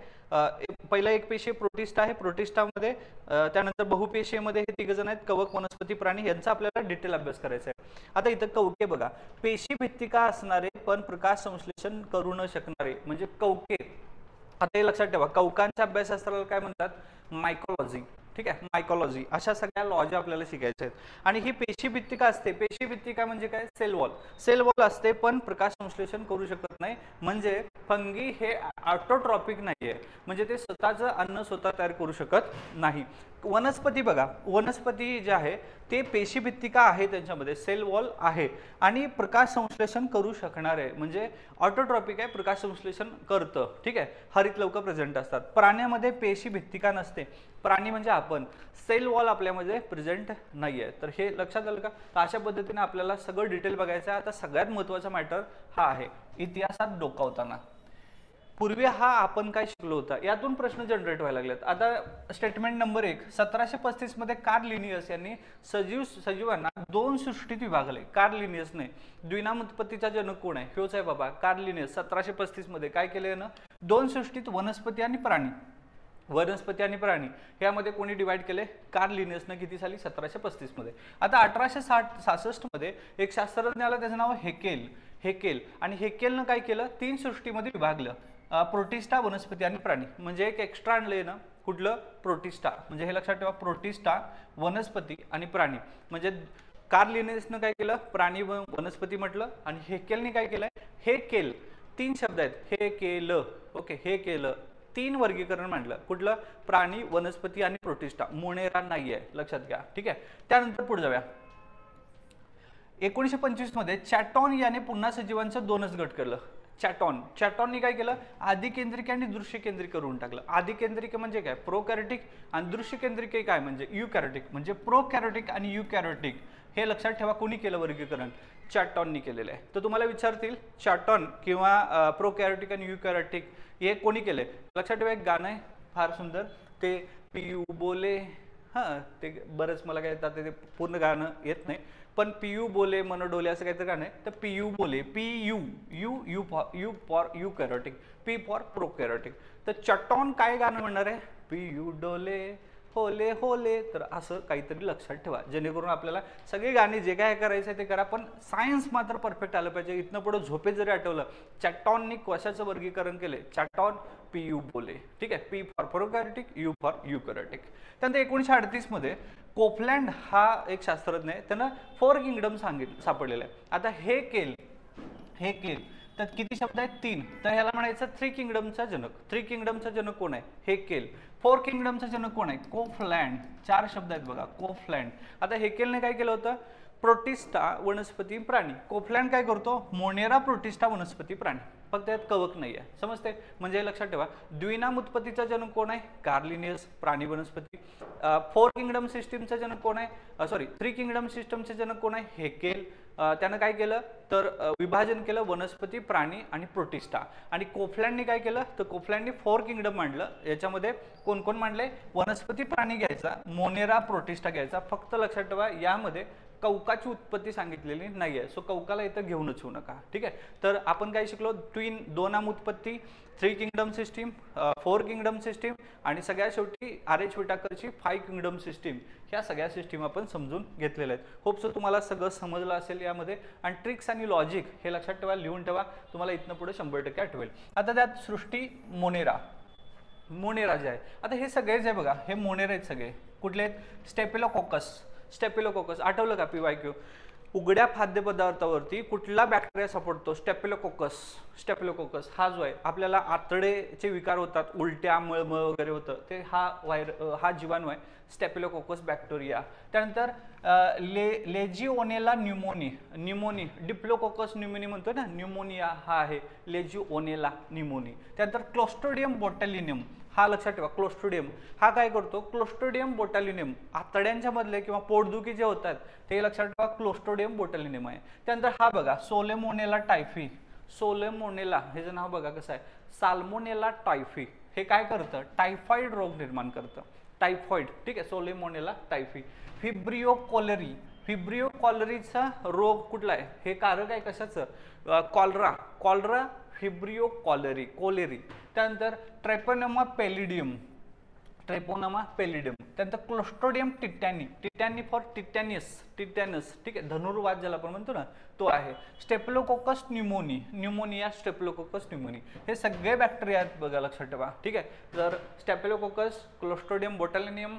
पहिला एक पेशी प्रोटिस्टा आहे, प्रोटिस्टामध्ये त्यानंतर बहुपेशीमध्ये हे तिघ जण आहेत, कवक, वनस्पती, प्राणी, यांचा आपल्याला डिटेल अभ्यास करायचा आहे. आता इथं कवके बघा, पेशी भित्तिका असणारे पण प्रकाश संश्लेषण करू न शकणारे म्हणजे कवके. आता हे लक्षात ठेवा, कवकांच्या अभ्यासशास्त्राला काय म्हणतात, मायकोलॉजी. ठीक आहे, मायकोलॉजी. अशा सगळ्या लॉजी आपल्याला शिकायच्या आहेत. आणि ही पेशी भित्तिका असते. पेशी भित्तिका म्हणजे काय, सेल वॉल. सेल वॉल असते पण प्रकाश संश्लेषण करू शकत नाही. म्हणजे फंगी हे ऑटोट्रॉपिक नाहीये, म्हणजे ते स्वतःचं अन्न स्वतः तयार करू शकत नाही. वनस्पती बघा, वनस्पती जे आहे ते पेशी भित्तिका आहे, त्यांच्यामध्ये सेल वॉल आहे आणि प्रकाश संश्लेषण करू शकणार आहे, म्हणजे ऑटोट्रॉपिक आहे, प्रकाश संश्लेषण करतं. ठीक आहे, हरितलवक प्रेझेंट असतात. प्राण्यामध्ये पेशी भित्तिका नसते, प्राणी म्हणजे आपण, सेल वॉल आपल्यामध्ये प्रेझेंट नाहीये. तर हे लक्षात आलं का. तर अशा पद्धतीने आपल्याला सगळं डिटेल बघायचं आहे. आता सगळ्यात महत्त्वाचा मॅटर हा आहे इतिहासात डोकावताना. पूर्वी हा आपण काय शिकलो होता, यातून प्रश्न जनरेट व्हायला लागलेत. आता स्टेटमेंट नंबर 1, 1735 मध्ये कार्ल लिनियस यांनी सजीवांना दोन सृष्टीत विभागले. कार्ल लिनियसने द्विनाम उत्पत्तीचा जनक कोण आहे, ह्योच आहे बाबा कार्ल लिनियस. 1735 मध्ये काय केले ना, दोन सृष्टीत वनस्पती आणि प्राणी, वनस्पती आणि प्राणी यामध्ये कोणी डिवाइड केले, कार्ल लिनियसने. किती साली, 1735 मध्ये. आता 1866 मध्ये एक शास्त्रज्ञ आला, त्याचं नाव हेकेल. आणि हेकेलनं काय केलं, तीन सृष्टीमध्ये विभागलं, प्रोटिस्टा, वनस्पती आणि प्राणी. म्हणजे एक एक्स्ट्रा आणलंय ना, कुठलं, प्रोटिस्टा. म्हणजे हे लक्षात ठेवा, प्रोटिस्टा, वनस्पती आणि प्राणी. म्हणजे कार्ल लिनियसनं काय केलं, प्राणी व वनस्पती म्हटलं, आणि हेकेलने काय केलंय, हे केल. तीन शब्द आहेत, हे केलं. ओके, हे केलं. तीन वर्गीकरण मांडलं, कुठलं, प्राणी, वनस्पती आणि प्रोटिस्टा. मोनेरा नाहीये, लक्षात घ्या. ठीक आहे, त्यानंतर पुढे जाऊया. 1925 मध्ये चॅटॉन याने पुन्हा सजीवांचं दोनच गट केलं. चॅटॉननी काय केलं, आदिकेंद्रिक आणि दृश्यकेंद्रिक करून टाकलं. आदिकेंद्रिक म्हणजे काय, प्रोकॅरियोटिक, आणि दृश्यकेंद्रिक काय म्हणजे युकॅरियोटिक. म्हणजे प्रोकॅरियोटिक आणि युकॅरियोटिक हे लक्षात ठेवा, कोणी केलं वर्गीकरण, चॅटॉननी केलेलं आहे. तर तुम्हाला विचारतील चॅटॉन किंवा प्रोकॅरियोटिक आणि युकॅरियोटिक हे कोणी केले. लक्षात ठेवा, एक गाणं आहे फार सुंदर, ते पियू बोले, हां ते बरंच मला काय येतात, ते पूर्ण गाणं येत नाही, पण पियू बोले मन डोले असं काहीतरी गाणं आहे. तर पियू बोले, यू फॉर युकॅरियोटिक, पी फॉर प्रोकॅरियोटिक. तर चॅटॉन काय गाणं म्हणणार आहे, पियू डोले होले होले. तर असं काहीतरी लक्षात ठेवा, जेणेकरून आपल्याला सगळी गाणी जे काय करायचं आहे ते करा, पण सायन्स मात्र परफेक्ट आलं पाहिजे. इथनं पुढे झोपेत जरी आठवलं, चॅटॉननी कशाचं वर्गीकरण केले, चॅटॉन, पियू बोले. ठीक आहे, पी फॉर प्रोकॅरियोटिक, यू फॉर युकॅरियोटिक. त्यानंतर 1938 मध्ये कोफलँड हा एक शास्त्रज्ञ आहे, त्यानं 4 किंगडम सापडलेलं आहे. आता हे केल तर किती शब्द आहेत, 3. तर ह्याला म्हणायचं 3 किंगडमचा जनक. 3 किंगडमचा जनक कोण आहे, हेकेल. 4 किंगडमचा जनक कोण आहे, कोफलँड. 4 शब्द आहेत बघा, कोफलँड. आता हेकेलने काय केलं होतं, प्रोटिस्टा, वनस्पती, प्राणी. कोफलँड काय करतो, मोनेरा, प्रोटिस्टा, वनस्पती, प्राणी. फक्त त्यात कवक नाही आहे, समजते. म्हणजे लक्षात ठेवा, द्विनाम उत्पत्तीचा जनक कोण आहे, कार्ल लिनियस, प्राणी, वनस्पती. 4 किंगडम सिस्टीमचा जनक कोण आहे, 3 किंगडम सिस्टमचे जनक कोण आहे, हेकेल. त्यानं काय केलं तर विभाजन केलं, वनस्पती, प्राणी आणि प्रोटिस्टा. आणि कोफलँडने काय केलं, तर कोफलँडने 4 किंगडम मांडलं. याच्यामध्ये कोण कोण मांडले, वनस्पती, प्राणी घ्यायचा, मोनेरा, प्रोटिस्टा घ्यायचा. फक्त लक्षात ठेवा, यामध्ये कवकाची उत्पत्ती सांगितलेली नाहीये, सो कवकाला इथं घेऊनच येऊ नका. ठीक आहे, तर आपण काय शिकलो, दोनाम उत्पत्ती, 3 किंगडम सिस्टीम, 4 किंगडम सिस्टीम, आणि सगळ्यात शेवटी आर.एच. विटाकरची 5 kingdom system. ह्या सगळ्या सिस्टीम आपण समजून घेतलेल्या आहेत. होप सो तुम्हाला सगळं समजलं असेल यामध्ये. आणि ट्रिक्स आणि लॉजिक हे लक्षात ठेवा, लिहून ठेवा, तुम्हाला इथनं पुढे 100% आठवेल. आता त्यात सृष्टी मोनेरा जे आहे, आता हे सगळे जे बघा, हे मोनेरा आहेत सगळे. कुठले आहेत, स्टेफिलोकोकस. आठवलं का, PYQ. उघड्या खाद्यपदार्थावरती कुठला बॅक्टेरिया सापडतो? स्टेफिलोकोकस. स्टेफिलोकोकस हा जो आहे, आपल्याला आतडेचे विकार होतात, उलट्या, मळमळ वगैरे होतं, ते हा जीवाणू आहे, स्टेफिलोकोकस बॅक्टेरिया. त्यानंतर लेजिओनेला न्यूमोनी, डिप्लोकोकस न्यूमोनी म्हणतो ना, न्यूमोनिया हा आहे लेजिओनेला न्यूमोनी. त्यानंतर क्लोस्ट्रिडियम बोटॅलिनियम, हा लक्षात ठेवा. क्लोस्ट्रिडियम हा काय करतो? क्लोस्ट्रिडियम बोटॅलिनियम आतड्यांच्या मधले किंवा पोटदुखी जे होतात ते लक्षात ठेवा, क्लोस्ट्रिडियम बोटॅलिनियम आहे. त्यानंतर हा बघा सोलेमोनेला टायफी. सोलेमोनेला हे नाव बघा कसं आहे, साल्मोनेला टायफी. हे काय करतं? टायफॉइड रोग निर्माण करतं, टायफॉइड. ठीक आहे, सोलेमोनेला टायफी. फिब्रिओ कॉलरीचा रोग कुठला आहे? हे कारक आहे कशाचं? Cholera vibrio cholerae. त्यानंतर ट्रेपोनेमा पेलिडियम. त्यानंतर क्लोस्ट्रिडियम टिटॅनी फॉर टिटॅनस. ठीक आहे, धनुर्वात ज्याला आपण म्हणतो ना, तो आहे. Staphylococcus pneumonia, staphylococcus pneumoniae. हे सगळे बॅक्टेरिया आहेत बघा, लक्षात ठेवा. ठीक आहे, तर staphylococcus, clostridium botulinum,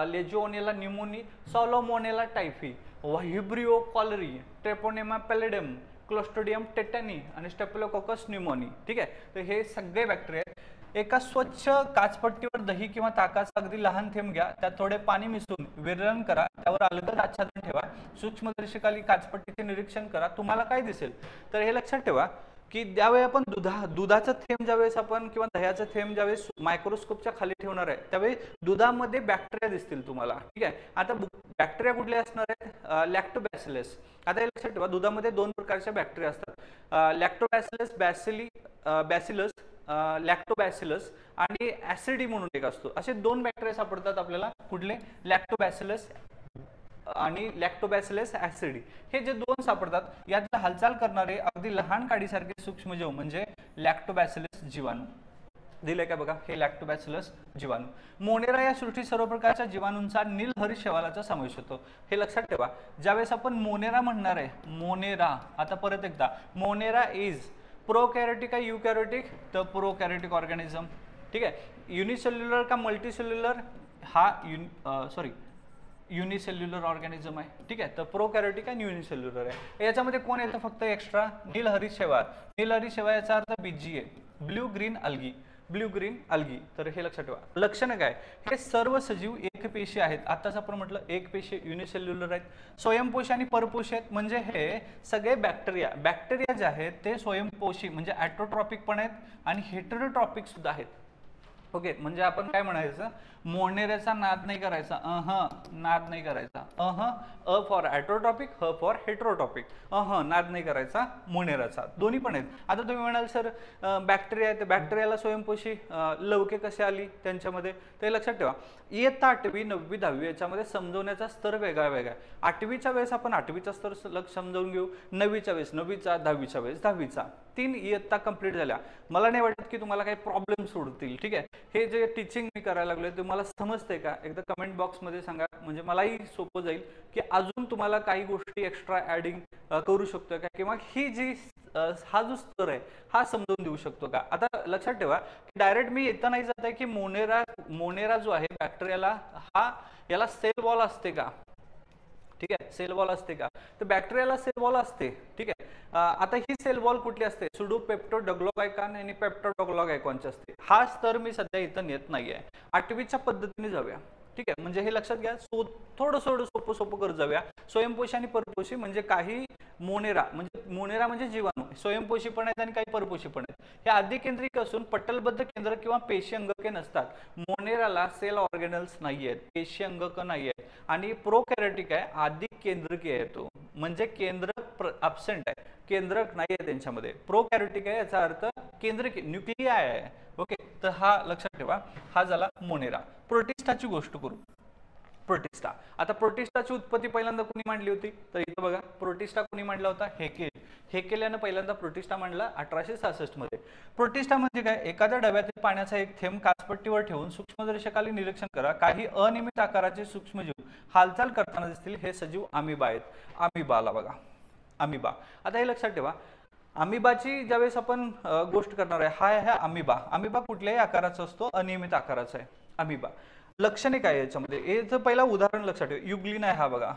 legionella pneumoniae, salmonella typhi, vibrio cholerae, treponema pallidum, clostridium tetani आणि स्टेफिलोकोकस न्यूमोनी. ठीक आहे, तर हे सगळे बॅक्टेरिया आहेत. एका स्वच्छ काचपट्टीवर दही किंवा ताकाचा अगदी लहान थेंब घ्या, त्यात थोडे पाणी मिसळून विरघळण करा, त्यावर अलगद आच्छादन ठेवा, सूक्ष्मदर्शकाखाली काचपट्टीचे निरीक्षण करा. तुम्हाला काय दिसेल? तर हे लक्षात ठेवा की ज्यावेळी आपण दुधाचं थेंब ज्यावेळेस आपण किंवा दह्याचं थेंब ज्यावेळेस मायक्रोस्कोपच्या खाली ठेवणार आहे, त्यावेळी दुधामध्ये बॅक्टेरिया दिसतील तुम्हाला. ठीक आहे, आता बॅक्टेरिया कुठले असणार आहेत? लॅक्टोबॅसिलस. आता हे लक्षात ठेवा, दुधामध्ये दोन प्रकारच्या बॅक्टेरिया असतात, लॅक्टोबॅसिलस बॅसिलस, लॅक्टोबॅसिलस आणि ऍसिडी म्हणून एक असतो. असे दोन बॅक्टेरिया सापडतात आपल्याला. कुठले? लॅक्टोबॅसिलस आणि लॅक्टोबॅसिलस ऍसिडी. हे जे दोन सापडतात, यात हालचाल करणारे अगदी लहान काडीसारखे सूक्ष्मजीव म्हणजे लॅक्टोबॅसिलस जीवाणू. दिले का बघा, हे लॅक्टोबॅसिलस जीवाणू. मोनेरा या सृष्टी सर्व प्रकारच्या जीवाणूंचा नीलहरित शैवालाचा समावेश होतो. हे लक्षात ठेवा, ज्यावेळेस आपण मोनेरा म्हणणार आहे, मोनेरा, आता परत एकदा, मोनेरा इज प्रोकॅरियोटिक का यूकॅरियोटिक? तर प्रोकॅरियोटिक ऑर्गॅनिझम. ठीक आहे, युनिसेल्युलर का मल्टीसेल्युलर? हा युनिसेल्युलर ऑर्गॅनिझम आहे. ठीक आहे, तर प्रोकॅरियोटिक आणि युनिसेल्युलर आहे. याच्यामध्ये कोण येतं फक्त एक्स्ट्रा? नीलहरित शैवाल. नीलहरित शैवाल याचा अर्थ बीजीए, ब्ल्यू ग्रीन अल्गी. तर हे लक्षात ठेवा. लक्षणं काय? हे सर्व सजीव एकपेशी आहेत. आताच आपण म्हटलं एकपेशी युनिसेल्युलर आहेत, स्वयंपोषी आणि परपोषी आहेत. म्हणजे हे सगळे बॅक्टेरिया जे आहेत ते स्वयंपोषी म्हणजे ॲटोट्रॉपिक पण आहेत आणि हेटेरोट्रॉपिक सुद्धा आहेत. ओके, म्हणजे आपण काय म्हणायचं? मोनेऱ्याचा नाद नाही करायचा, नाद नाही करायचा. अ फॉर ॲटोट्रॉपिक, ह फॉर हेटेरोट्रॉपिक. नाद नाही करायचा मोनेराचा. दोन्ही पण आहेत. आता तुम्ही म्हणाल सर बॅक्टेरिया आहे, बॅक्टेरियाला स्वयंपोषी लवके कशी आली त्यांच्यामध्ये? ते लक्षात ठेवा. इयत्ता 8वी 9वी 10वी याच्यामध्ये समजवण्याचा स्तर वेगळा आहे. 8वीच्या वेळेस आपण 8वीचा स्तर समजावून घेऊ, 9वीच्या वेळेस 9वीचा, 10वीच्या वेळेस 10वीचा. 3 इयत्ता कंप्लीट झाल्या. मला नाही वाटत की तुम्हाला काही प्रॉब्लेम सोडतील. ठीक आहे, हे जे टीचिंग मी करायला लागलोय तुम्हाला समजतंय का? एकदा कमेंट बॉक्समध्ये सांगा, म्हणजे मलाही सोपं जाईल की अजून तुम्हाला काही गोष्टी एक्स्ट्रा ऍडिंग करू शकतो का, किंवा ही जी हा जो स्तर आहे हा समजावून देऊ शकतो का. आता लक्षात ठेवा की डायरेक्ट मी येता नाही जात आहे की मोनेरा जो आहे बॅक्टेरियाला, याला सेल वॉल असते का? ठीक आहे, सेल वॉल असते का? तर बॅक्टेरियाला सेल वॉल असते. ठीक आहे, आता ही सेल वॉल कुठली असते? सुडोपेप्टोडोग्लायकॉन आणि पेप्टोडोग्लायकॉनची असते. हा स्तर मी सध्या इथं नेत नाहीये. 8वीच्या पद्धतीने जाऊया. ठीक आहे, म्हणजे हे लक्षात घ्या, थोडं सोपं करत जाऊया. स्वयंपोषी आणि परपोषी म्हणजे काही मोनेरा म्हणजे जीवाणू स्वयंपोषी पण आहेत आणि काही परपोषी पण आहेत. हे आदिकेंद्रिक असून पटलबद्ध केंद्र किंवा पेशी अंगके नसतात. मोनेराला सेल ऑर्गॅनल्स नाही आहेत, पेशी अंगक नाही आहेत. आणि प्रोकॅरियोटिक आहे, आदिकेंद्रकीय आहे तो, म्हणजे केंद्रक ॲब्सेंट आहे, केंद्रक नाही आहे त्यांच्यामध्ये. प्रोकॅरियोटिक आहे याचा अर्थ केंद्रक न्यूक्लियाय आहे. ओके, तर हा लक्षात ठेवा. हा झाला मोनेरा. प्रोटिस्टाची गोष्ट करू. प्रोटिस्टा. आता प्रोटिस्टाची उत्पत्ती पहिल्यांदा कोणी मांडली होती? तर इथं बघा, प्रोटिस्टा कोणी मांडला होता? हेकेल्यानं पहिल्यांदा प्रोटिस्टा मांडला 1866 मध्ये. प्रोटिस्टा म्हणजे काय? एखाद्या डब्यातील पाण्याचा एक थेंब काचपट्टीवर ठेवून सूक्ष्मदर्शकाखाली निरीक्षण करा. काही अनियमित आकाराचे सूक्ष्मजीव हालचाल करताना दिसतील. हे सजीव अमिबा आहेत. अमिबाला बघा, अमिबा. आता हे लक्षात ठेवा, अमिबाची ज्यावेळेस आपण गोष्ट करणार आहे, हा आहे अमिबा. अमिबा कुठल्याही आकाराचा असतो, अनियमित आकाराचा आहे अमिबा. लक्षणे काय याच्यामध्ये? याचं पहिला उदाहरण लक्षात ठेवा. युग्लिना आहे हा बघा,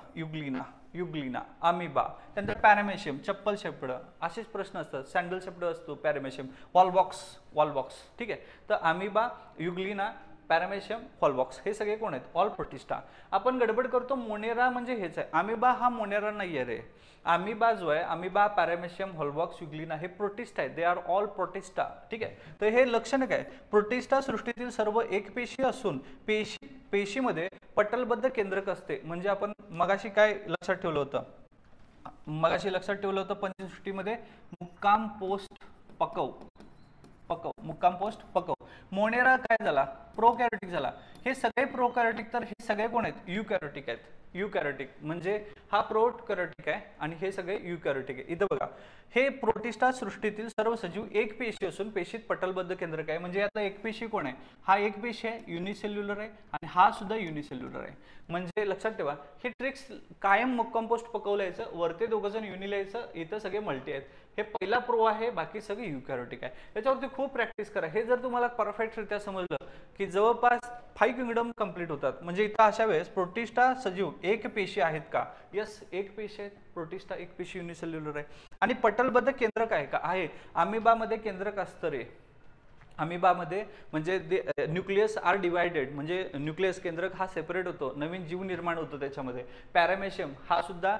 युग्लिना, अमिबा, त्यानंतर पॅरामेशियम, चप्पल शेपड, असेच प्रश्न असतात, सँडल शेपड असतो, पॅरामेशियम, वॉलबॉक्स, ठीक आहे. तर अमिबा, युग्लिना, पॅरामेशियम, वॉलबॉक्स हे सगळे कोण आहेत? All protista. आपण गडबड करतो, मोनेरा म्हणजे हेच आहे, अमिबा हा मोनेरा नाही आहे रे. अमिबा जो आहे, अमिबा, पॅरामेशियम, व्हॉलबॉक्स, युग्लिना हे प्रोटिस्टा आहेत, दे आर ऑल प्रोटिस्टा, ठीक आहे. तर हे लक्षण काय? प्रोटिस्टा सृष्टीतील सर्व एकपेशी असून पेशीमध्ये पटलबद्ध केंद्रक असते. म्हणजे आपण मगाशी काय लक्षात ठेवलं होतं? पंचसृष्टीमध्ये मुक्काम पोस्ट पकव, मुक्काम पोस्ट पकव. मोनेरा काय झाला? प्रोकॅरियोटिक झाला. हे सगळे प्रोकॅरियोटिक, तर हे सगळे कोण आहेत? युकॅरियोटिक आहेत. युकॅरियोटिक म्हणजे हा प्रोकॅरियोटिक आहे आणि हे सगळे युकॅरियोटिक आहे. इथं बघा, हे प्रोटिस्टा सृष्टीतील सर्व सजीव एक पेशी असून पेशीत पटलबद्ध केंद्रक आहे. म्हणजे यातला एक पेशी कोण आहे? हा एक पेशी आहे, युनिसेल्युलर आहे, आणि हा सुद्धा युनिसेल्युलर आहे. म्हणजे लक्षात ठेवा, हे ट्रिक्स कायम मुक्काम पोस्ट पकवल्याचं, वरते दोघं जण युनिलायचं, इथं सगळे मल्टी आहेत. हे पहिला प्रो आहे, बाकी सगळे युकॅरियोटिक आहे. याच्यावरती खूप प्रॅक्टिस करा. हे जर तुम्हाला परफेक्टरित्या समजलं की जवळपास 5 किंगडम कंप्लीट होतात. म्हणजे इथं अशा वेळेस प्रोटिस्टा सजीव एक पेशी आहेत का? यस, एक पेशी आहेत. प्रोटिस्टा एक पेशी, युनिसेल्युलर आहे. आणि पटलबद्ध केंद्रक आहे का? आहे. अमिबामध्ये केंद्रक असतं रे. अमिबामध्ये म्हणजे न्यूक्लियस आर डिवायडेड, म्हणजे न्यूक्लियस केंद्रक हा सेपरेट होतो, नवीन जीव निर्माण होतो त्याच्यामध्ये. पॅरामेशियम हा सुद्धा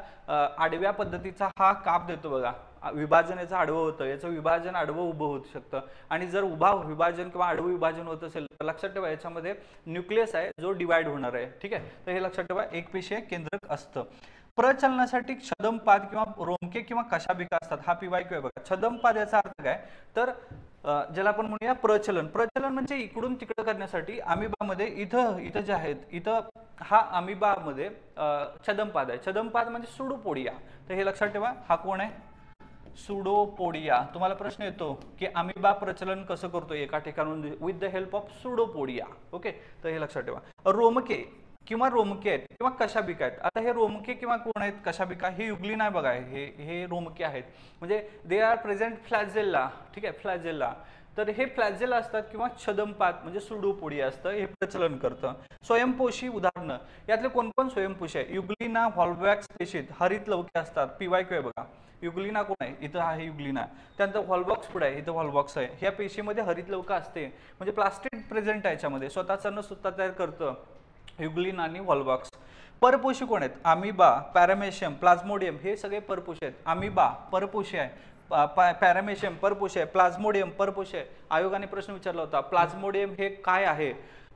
आडव्या पद्धतीचा हा काप देतो बघा, विभाजन याचं आडवं होतं, याचं विभाजन आडवं उभं होऊ शकतं. आणि जर उभा विभाजन किंवा आडवं विभाजन होत असेल तर लक्षात ठेवा, याच्यामध्ये न्यूक्लियस आहे जो डिवाइड होणार आहे, ठीक आहे. तर हे लक्षात ठेवा, एक पेशीय केंद्रक असतं. प्रचलनासाठी छदमपाद किंवा रोमके किंवा कशाभिका असतात. हा PYQ आहे बघा. छदमपाद याचा अर्थ काय? तर ज्याला आपण म्हणूया प्रचलन. प्रचलन म्हणजे इकडून तिकडं करण्यासाठी. अमिबामध्ये इथं जे आहेत, इथं हा अमिबामध्ये छदमपाद आहे. छदमपाद म्हणजे सुडोपोडिया. तर हे लक्षात ठेवा, हा कोण आहे? सुडोपोडिया. तुम्हाला प्रश्न येतो की अमिबा प्रचलन कसं करतो एका ठिकाणून with the help of pseudopodia. Okay, तर हे लक्षात ठेवा. रोमके किंवा रोमके आहेत किंवा कशाभिका आहेत. आता हे रोमके किंवा कोण आहेत? कशाभिका. हे युग्लिना आहे बघा, हे रोमके आहेत. म्हणजे दे आर प्रेझेंट फ्लॅजेल्ला, ठीक आहे, फ्लॅजेल्ला. तर हे फ्लॅजेला असतात किंवा छदमपाद म्हणजे सुडोपोडिया असतं, हे प्रचलन करतं. स्वयंपोषी उदाहरणं यातले कोण कोण स्वयंपोषी आहे? युग्लिना, व्हॉल्वॅक्स पेशीत हरित लवके असतात. PYQ आहे बघा. युग्लिना कोण आहे? इथं आहे युग्लिना. त्यानंतर व्हॉल्वॉक्स पुढे आहे, इथं व्हॉल्वॉक्स आहे. ह्या पेशीमध्ये हरित लवक असते, म्हणजे प्लास्टिड प्रेझेंट आहे याच्यामध्ये, स्वतःचा न स्वतः तयार करतं युग्लिना आणि व्हॉल्वॉक्स. परपोषी कोण आहेत? अमिबा, पॅरामेशियम, प्लाझ्मोडियम हे सगळे परपोषी आहेत. अमिबा परपोषी आहे, पॅरामेशियम परपोषी आहे, प्लाझ्मोडियम परपोषी आहे. आयोगाने प्रश्न विचारला होता, प्लाझ्मोडियम हे काय आहे?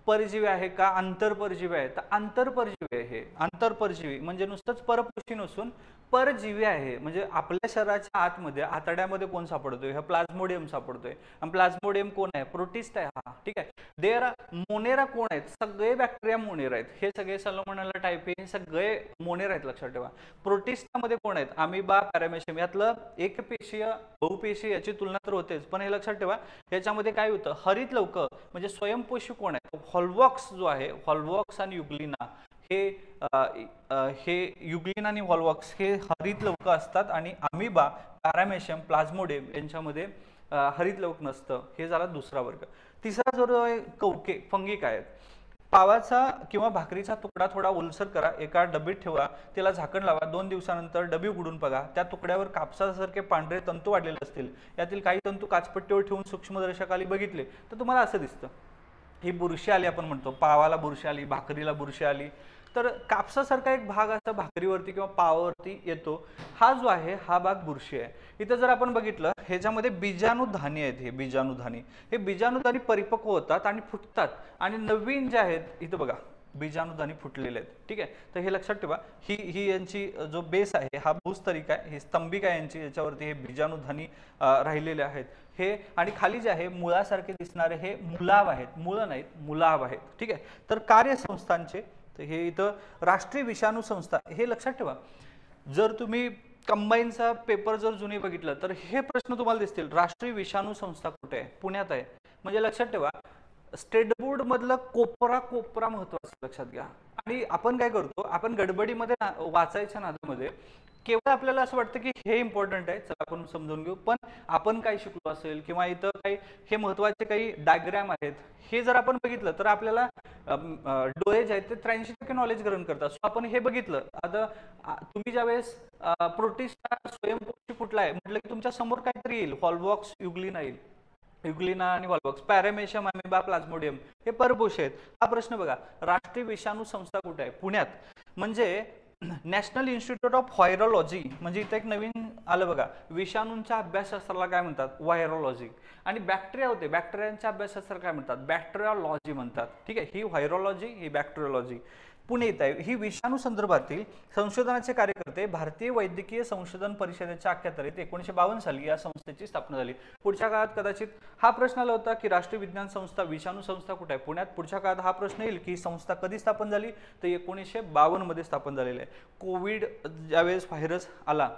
परजीवी आहे का आंतरपरजीवी आहे? तर आंतरपरजीवी आहे. हे आंतरपरजीवी म्हणजे नुसतंच परपोषी नसून परजीवी आहे. म्हणजे आपल्या शरीराच्या आतमध्ये आतड्यामध्ये कोण सापडतोय? हा प्लाझ्मोडियम सापडतोय. आणि प्लाझ्मोडियम कोण आहे? प्रोटिस्ट आहे हा, ठीक आहे. देर मोनेरा कोण आहेत? सगळे बॅक्टेरिया मोनेरा आहेत. हे सगळे सॅल्मोनेला टाइप हे सगळे मोनेरा आहेत, लक्षात ठेवा. प्रोटिस्टामध्ये कोण आहेत? Amoeba, paramecium. यातलं एकपेशीय बहुपेशीय याची तुलना तर होतेच, पण हे लक्षात ठेवा याच्यामध्ये काय होतं? हरित लवक म्हणजे स्वयंपोषी कोण आहे? व्हॉल्वॉक्स जो आहे, व्हॉल्वॉक्स आणि युग्लिना हे युग्लिना आणि व्हॉल्वॉक्स हे हरित लवक असतात. आणि अमिबा, पॅरामेशियम, प्लाझ्मोडियम यांच्यामध्ये हरित लवक नसतं. हे झाला दुसरा वर्ग. तिसरा जो आहे कवके, फंगी काय आहेत? पावाचा किंवा भाकरीचा तुकडा थोडा ओलसर करा, एका डबीत ठेवा, त्याला झाकण लावा. 2 दिवसानंतर डबी उघडून बघा, त्या तुकड्यावर कापसासारखे पांढरे तंतू वाढलेले असतील. यातील काही तंतू काचपट्टीवर ठेवून सूक्ष्मदर्शकाखाली बघितले तर तुम्हाला असं दिसतं. ही बुरशी आली, आपण म्हणतो पावाला बुरशी आली, भाकरीला बुरशी आली. तर कापसासारखा एक भाग असा भाकरीवरती किंवा पावावरती येतो, हा जो आहे हा भाग बुरशी आहे. इथं जर आपण बघितलं, ह्याच्यामध्ये बीजाणुधानी आहेत. हे बीजाणुधानी परिपक्व होतात आणि फुटतात. आणि नवीन जे आहेत इथं बघा बीजाणुधानी फुटलेले आहेत, ठीक आहे. तर हे लक्षात ठेवा, ही यांची जो बेस आहे हा भूस्तरिका आहे, ही स्तंभिका आहे यांची, याच्यावरती हे बीजाणुधानी राहिलेले आहेत. हे आणि खाली जे आहे मुळासारखे दिसणारे हे मुलाभ आहेत, मुळं नाहीत, मुलाभ आहेत, ठीक आहे. तर कार्यसंस्थांचे हे इथं राष्ट्रीय विषाणू संस्था, हे लक्षात ठेवा. जर तुम्ही कंबाईनचा पेपर जर जुने बघितलं तर हे प्रश्न तुम्हाला दिसतील. राष्ट्रीय विषाणू संस्था कुठे आहे? पुण्यात आहे. म्हणजे लक्षात ठेवा, स्टेट बोर्ड मधलं कोपरा महत्वाचं लक्षात घ्या. आणि आपण काय करतो, आपण गडबडीमध्ये वाचायच्या नादामध्ये केवळ आपल्याला असं वाटतं की हे इम्पॉर्टंट आहे, चला आपण समजून घेऊ, पण आपण काय शिकलो असेल किंवा इथं काही हे महत्वाचे काही डायग्राम आहेत, हे जर आपण बघितलं तर आपल्याला डोळे जे आहेत ते 83% नॉलेज ग्रहण करतात. सो आपण हे बघितलं. आता तुम्ही ज्यावेळेस प्रोटिस्टा स्वयंपोषी कुठला आहे म्हटलं की तुमच्या समोर काहीतरी येईल, हॉलबॉक्स युग्लिना येईल. युग्लिना आणि हॉलबॉक्स, पॅरामेशियम, अमिबा, प्लाझ्मोडियम हे परपोषी आहेत. हा प्रश्न बघा, राष्ट्रीय विषाणू संस्था कुठे आहे? पुण्यात. म्हणजे नॅशनल इन्स्टिट्यूट ऑफ व्हायरॉलॉजी, म्हणजे इथं एक नवीन आलं बघा, विषाणूंच्या अभ्यासशास्त्राला काय म्हणतात? व्हायरॉलॉजी. आणि बॅक्टेरिया होते, बॅक्टेरियांच्या अभ्यासशास्त्राला काय म्हणतात? बॅक्टेरियोलॉजी म्हणतात. ठीक आहे, ही व्हायरॉलॉजी, ही बॅक्टेरियोलॉजी. पुणे येत आहे. ही विषाणू संदर्भातील संशोधनाचे कार्यकर्ते भारतीय वैद्यकीय संशोधन परिषदेच्या अखत्यारीत 1952 साली या संस्थेची स्थापना झाली. पुढच्या काळात कदाचित हा प्रश्न आला होता की राष्ट्रीय विज्ञान संस्था, विषाणू संस्था कुठे आहे? पुण्यात. पुढच्या काळात हा प्रश्न येईल की संस्था कधी स्थापन झाली? तर 1952 मध्ये स्थापन झालेली आहे. कोविड ज्यावेळेस व्हायरस आला,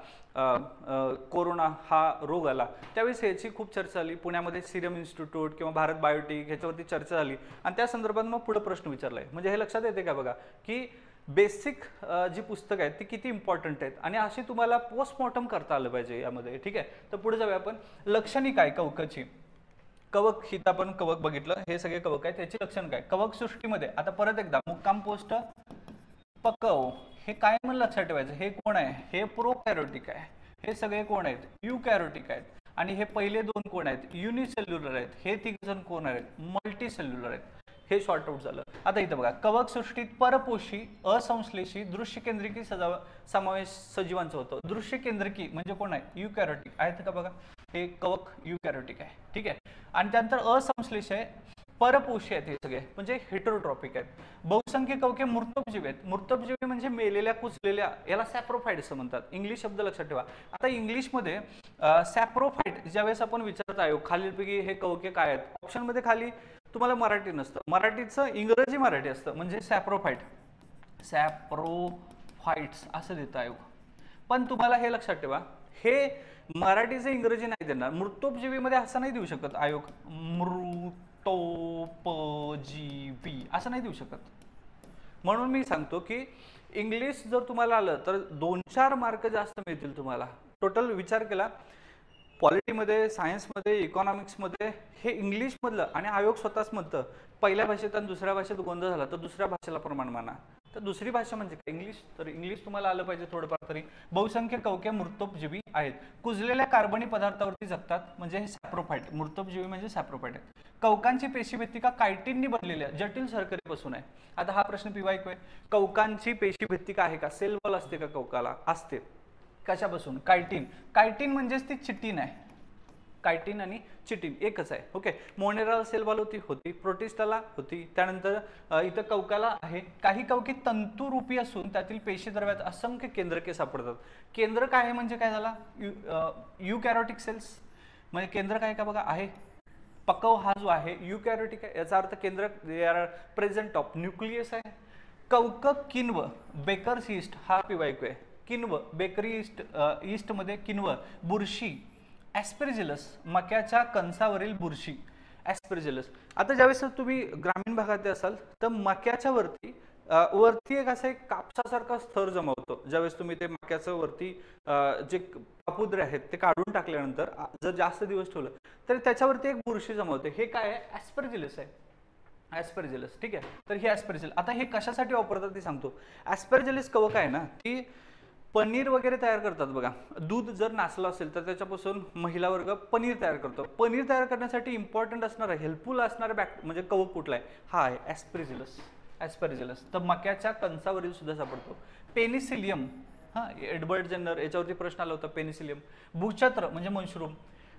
कोरोना हा रोग आला, त्यावेळेस याची खूप चर्चा झाली. पुण्यामध्ये सिरम इन्स्टिट्यूट किंवा भारत बायोटेक ह्याच्यावरती चर्चा झाली आणि त्या संदर्भात मग पुढे प्रश्न विचारलाय. म्हणजे हे लक्षात येते का बघा की बेसिक जी पुस्तकं आहेत ती किती इम्पॉर्टंट आहेत आणि अशी तुम्हाला पोस्टमॉर्टम करता आलं पाहिजे यामध्ये. ठीक आहे, तर पुढे जाऊया आपण. लक्षणे काय कवकाची? कवक, हित आपण कवक बघितलं, हे सगळे कवक आहेत. त्याची लक्षण काय? कवक सृष्टीमध्ये आता परत एकदा मुक्काम पोस्ट पकव, हे काय म्हणून लक्षात ठेवायचं? हे कोण आहे? हे प्रोकॅरियोटिक आहे. हे सगळे कोण आहेत? युकॅरियोटिक आहेत. आणि हे पहिले दोन कोण आहेत? युनिसेल्युलर आहेत. हे तिघ जण कोण आहेत? मल्टी सेल्युलर आहेत. हे शॉर्ट आउट झालं. आता इथं बघा, कवक सृष्टीत परपोषी, असंश्लेषी, दृश्य केंद्रिकी समावेश सजीवांचं होतं. दृश्य केंद्रिकी म्हणजे कोण आहे? युकॅरियोटिक आहेत का बघा, हे कवक युकॅरियोटिक आहे. ठीक आहे, आणि त्यानंतर असंश्लेष आहे, परपोषी आहेत हे सगळे, म्हणजे हेटेरोट्रॉपिक आहेत. बहुसंख्य कवके मृतोपजीवी आहेत. मृतोपजीवी म्हणजे मेलेल्या, कुचलेल्या, याला सॅप्रोफाइट असं म्हणतात. इंग्लिश शब्द लक्षात ठेवा. आता इंग्लिशमध्ये सॅप्रोफाइट ज्यावेळेस आपण विचारत आहे खालीलपैकी हे कवके काय आहेत, ऑप्शन मध्ये खाली तुम्हाला मराठी नसतं, मराठीचं इंग्रजी मराठी असतं, म्हणजे सॅप्रोफाइट, सॅप्रोफाइट्स असं देतं आयोग. पण तुम्हाला हे लक्षात ठेवा, हे मराठीचं इंग्रजी नाही देणार. मृतोपजीवीमध्ये असं नाही देऊ शकत आयोग, मृतोपजीवी असं नाही देऊ शकत. म्हणून मी सांगतो की इंग्लिश जर तुम्हाला आलं तर 2-4 मार्क जास्त मिळतील तुम्हाला. टोटल विचार केला पॉलिटीमध्ये, सायन्समध्ये, इकॉनॉमिक्समध्ये हे इंग्लिशमधलं, आणि आयोग स्वतःच म्हणतं पहिल्या भाषेत आणि दुसऱ्या भाषेत गोंधळ झाला तर दुसऱ्या भाषेला प्रमाण माना. तर दुसरी भाषा म्हणजे काय? इंग्लिश. तर इंग्लिश तुम्हाला आलं पाहिजे थोडंफार तरी. बहुसंख्य कवके मृतोपजीवी आहेत. कुजलेल्या कार्बनी पदार्थावरती जगतात, म्हणजे हे सॅप्रोफाइट. मृतोपजीवी म्हणजे सॅप्रोफाइट आहेत. कवकांची पेशीभित्तिका कायटिननी बनलेल्या जटिल शर्करेपासून आहे. आता हा प्रश्न PYQ आहे. कवकांची पेशीभित्तिका आहे का? सेल वॉल असते का कवकाला? असते. कशापासून? कायटिन. कायटिन म्हणजेच ती चिटीन आहे. कायटिन आणि चिटीन एकच आहे. ओके, मोनेराला सेल वॉल होती, प्रोटिस्टाला होती. त्यानंतर इथं कवकाला आहे. काही कवके तंतुरूपी असून त्यातील पेशीद्रव्यात असंख्य केंद्रके सापडतात. केंद्र काय आहे म्हणजे काय झाला? युकॅरियोटिक सेल्स म्हणजे केंद्र काय का बघा आहे. पकव हा जो आहे युकॅरियोटिक आहे, याचा अर्थ केंद्र प्रेझेंट ऑफ न्यूक्लियस आहे. कवक किण्व, बेकर्स ईस्ट हा PYQ आहे. किण्व, बेकरी ईस्ट मध्ये किण्व, बुरशी, ॲस्पेरजिलस मक्याच्या कणसावरील बुरशी, ॲस्पेरजिलस. आता ज्यावेळेस तुम्ही ग्रामीण भागात असाल तर मक्याच्या वरती एक असा एक कापसासारखा स्तर जमा होतो. ज्यावेळेस तुम्ही ते मक्याचं वरती जे पापुद्रे आहेत ते काढून टाकल्यानंतर जर जास्त दिवस ठेवलं तर त्याच्यावरती एक बुरशी जमा होते. हे काय आहे? ॲस्पेरजिलस आहे. ॲस्पेरजिलस. ठीक आहे, तर हे ॲस्पेरजिलस. आता हे कशासाठी वापरतात ते सांगतो. ॲस्पेरजिलस कवक आहे ना, ती पनीर वगैरे तयार करतात बघा. दूध जर नासलं असेल तर त्याच्यापासून महिला वर्ग पनीर तयार करतो. पनीर तयार करण्यासाठी इम्पॉर्टंट असणारा, हेल्पफुल असणारा म्हणजे कवक कुठला आहे? हा आहे ॲस्पेरजिलस. ॲस्पेरजिलस तर मक्याच्या कणसावरील सुद्धा सापडतो. पेनिसिलियम, हा एडवर्ड जेन्नर याच्यावरती प्रश्न आला होता. पेनिसिलियम. भूछत्र म्हणजे मशरूम.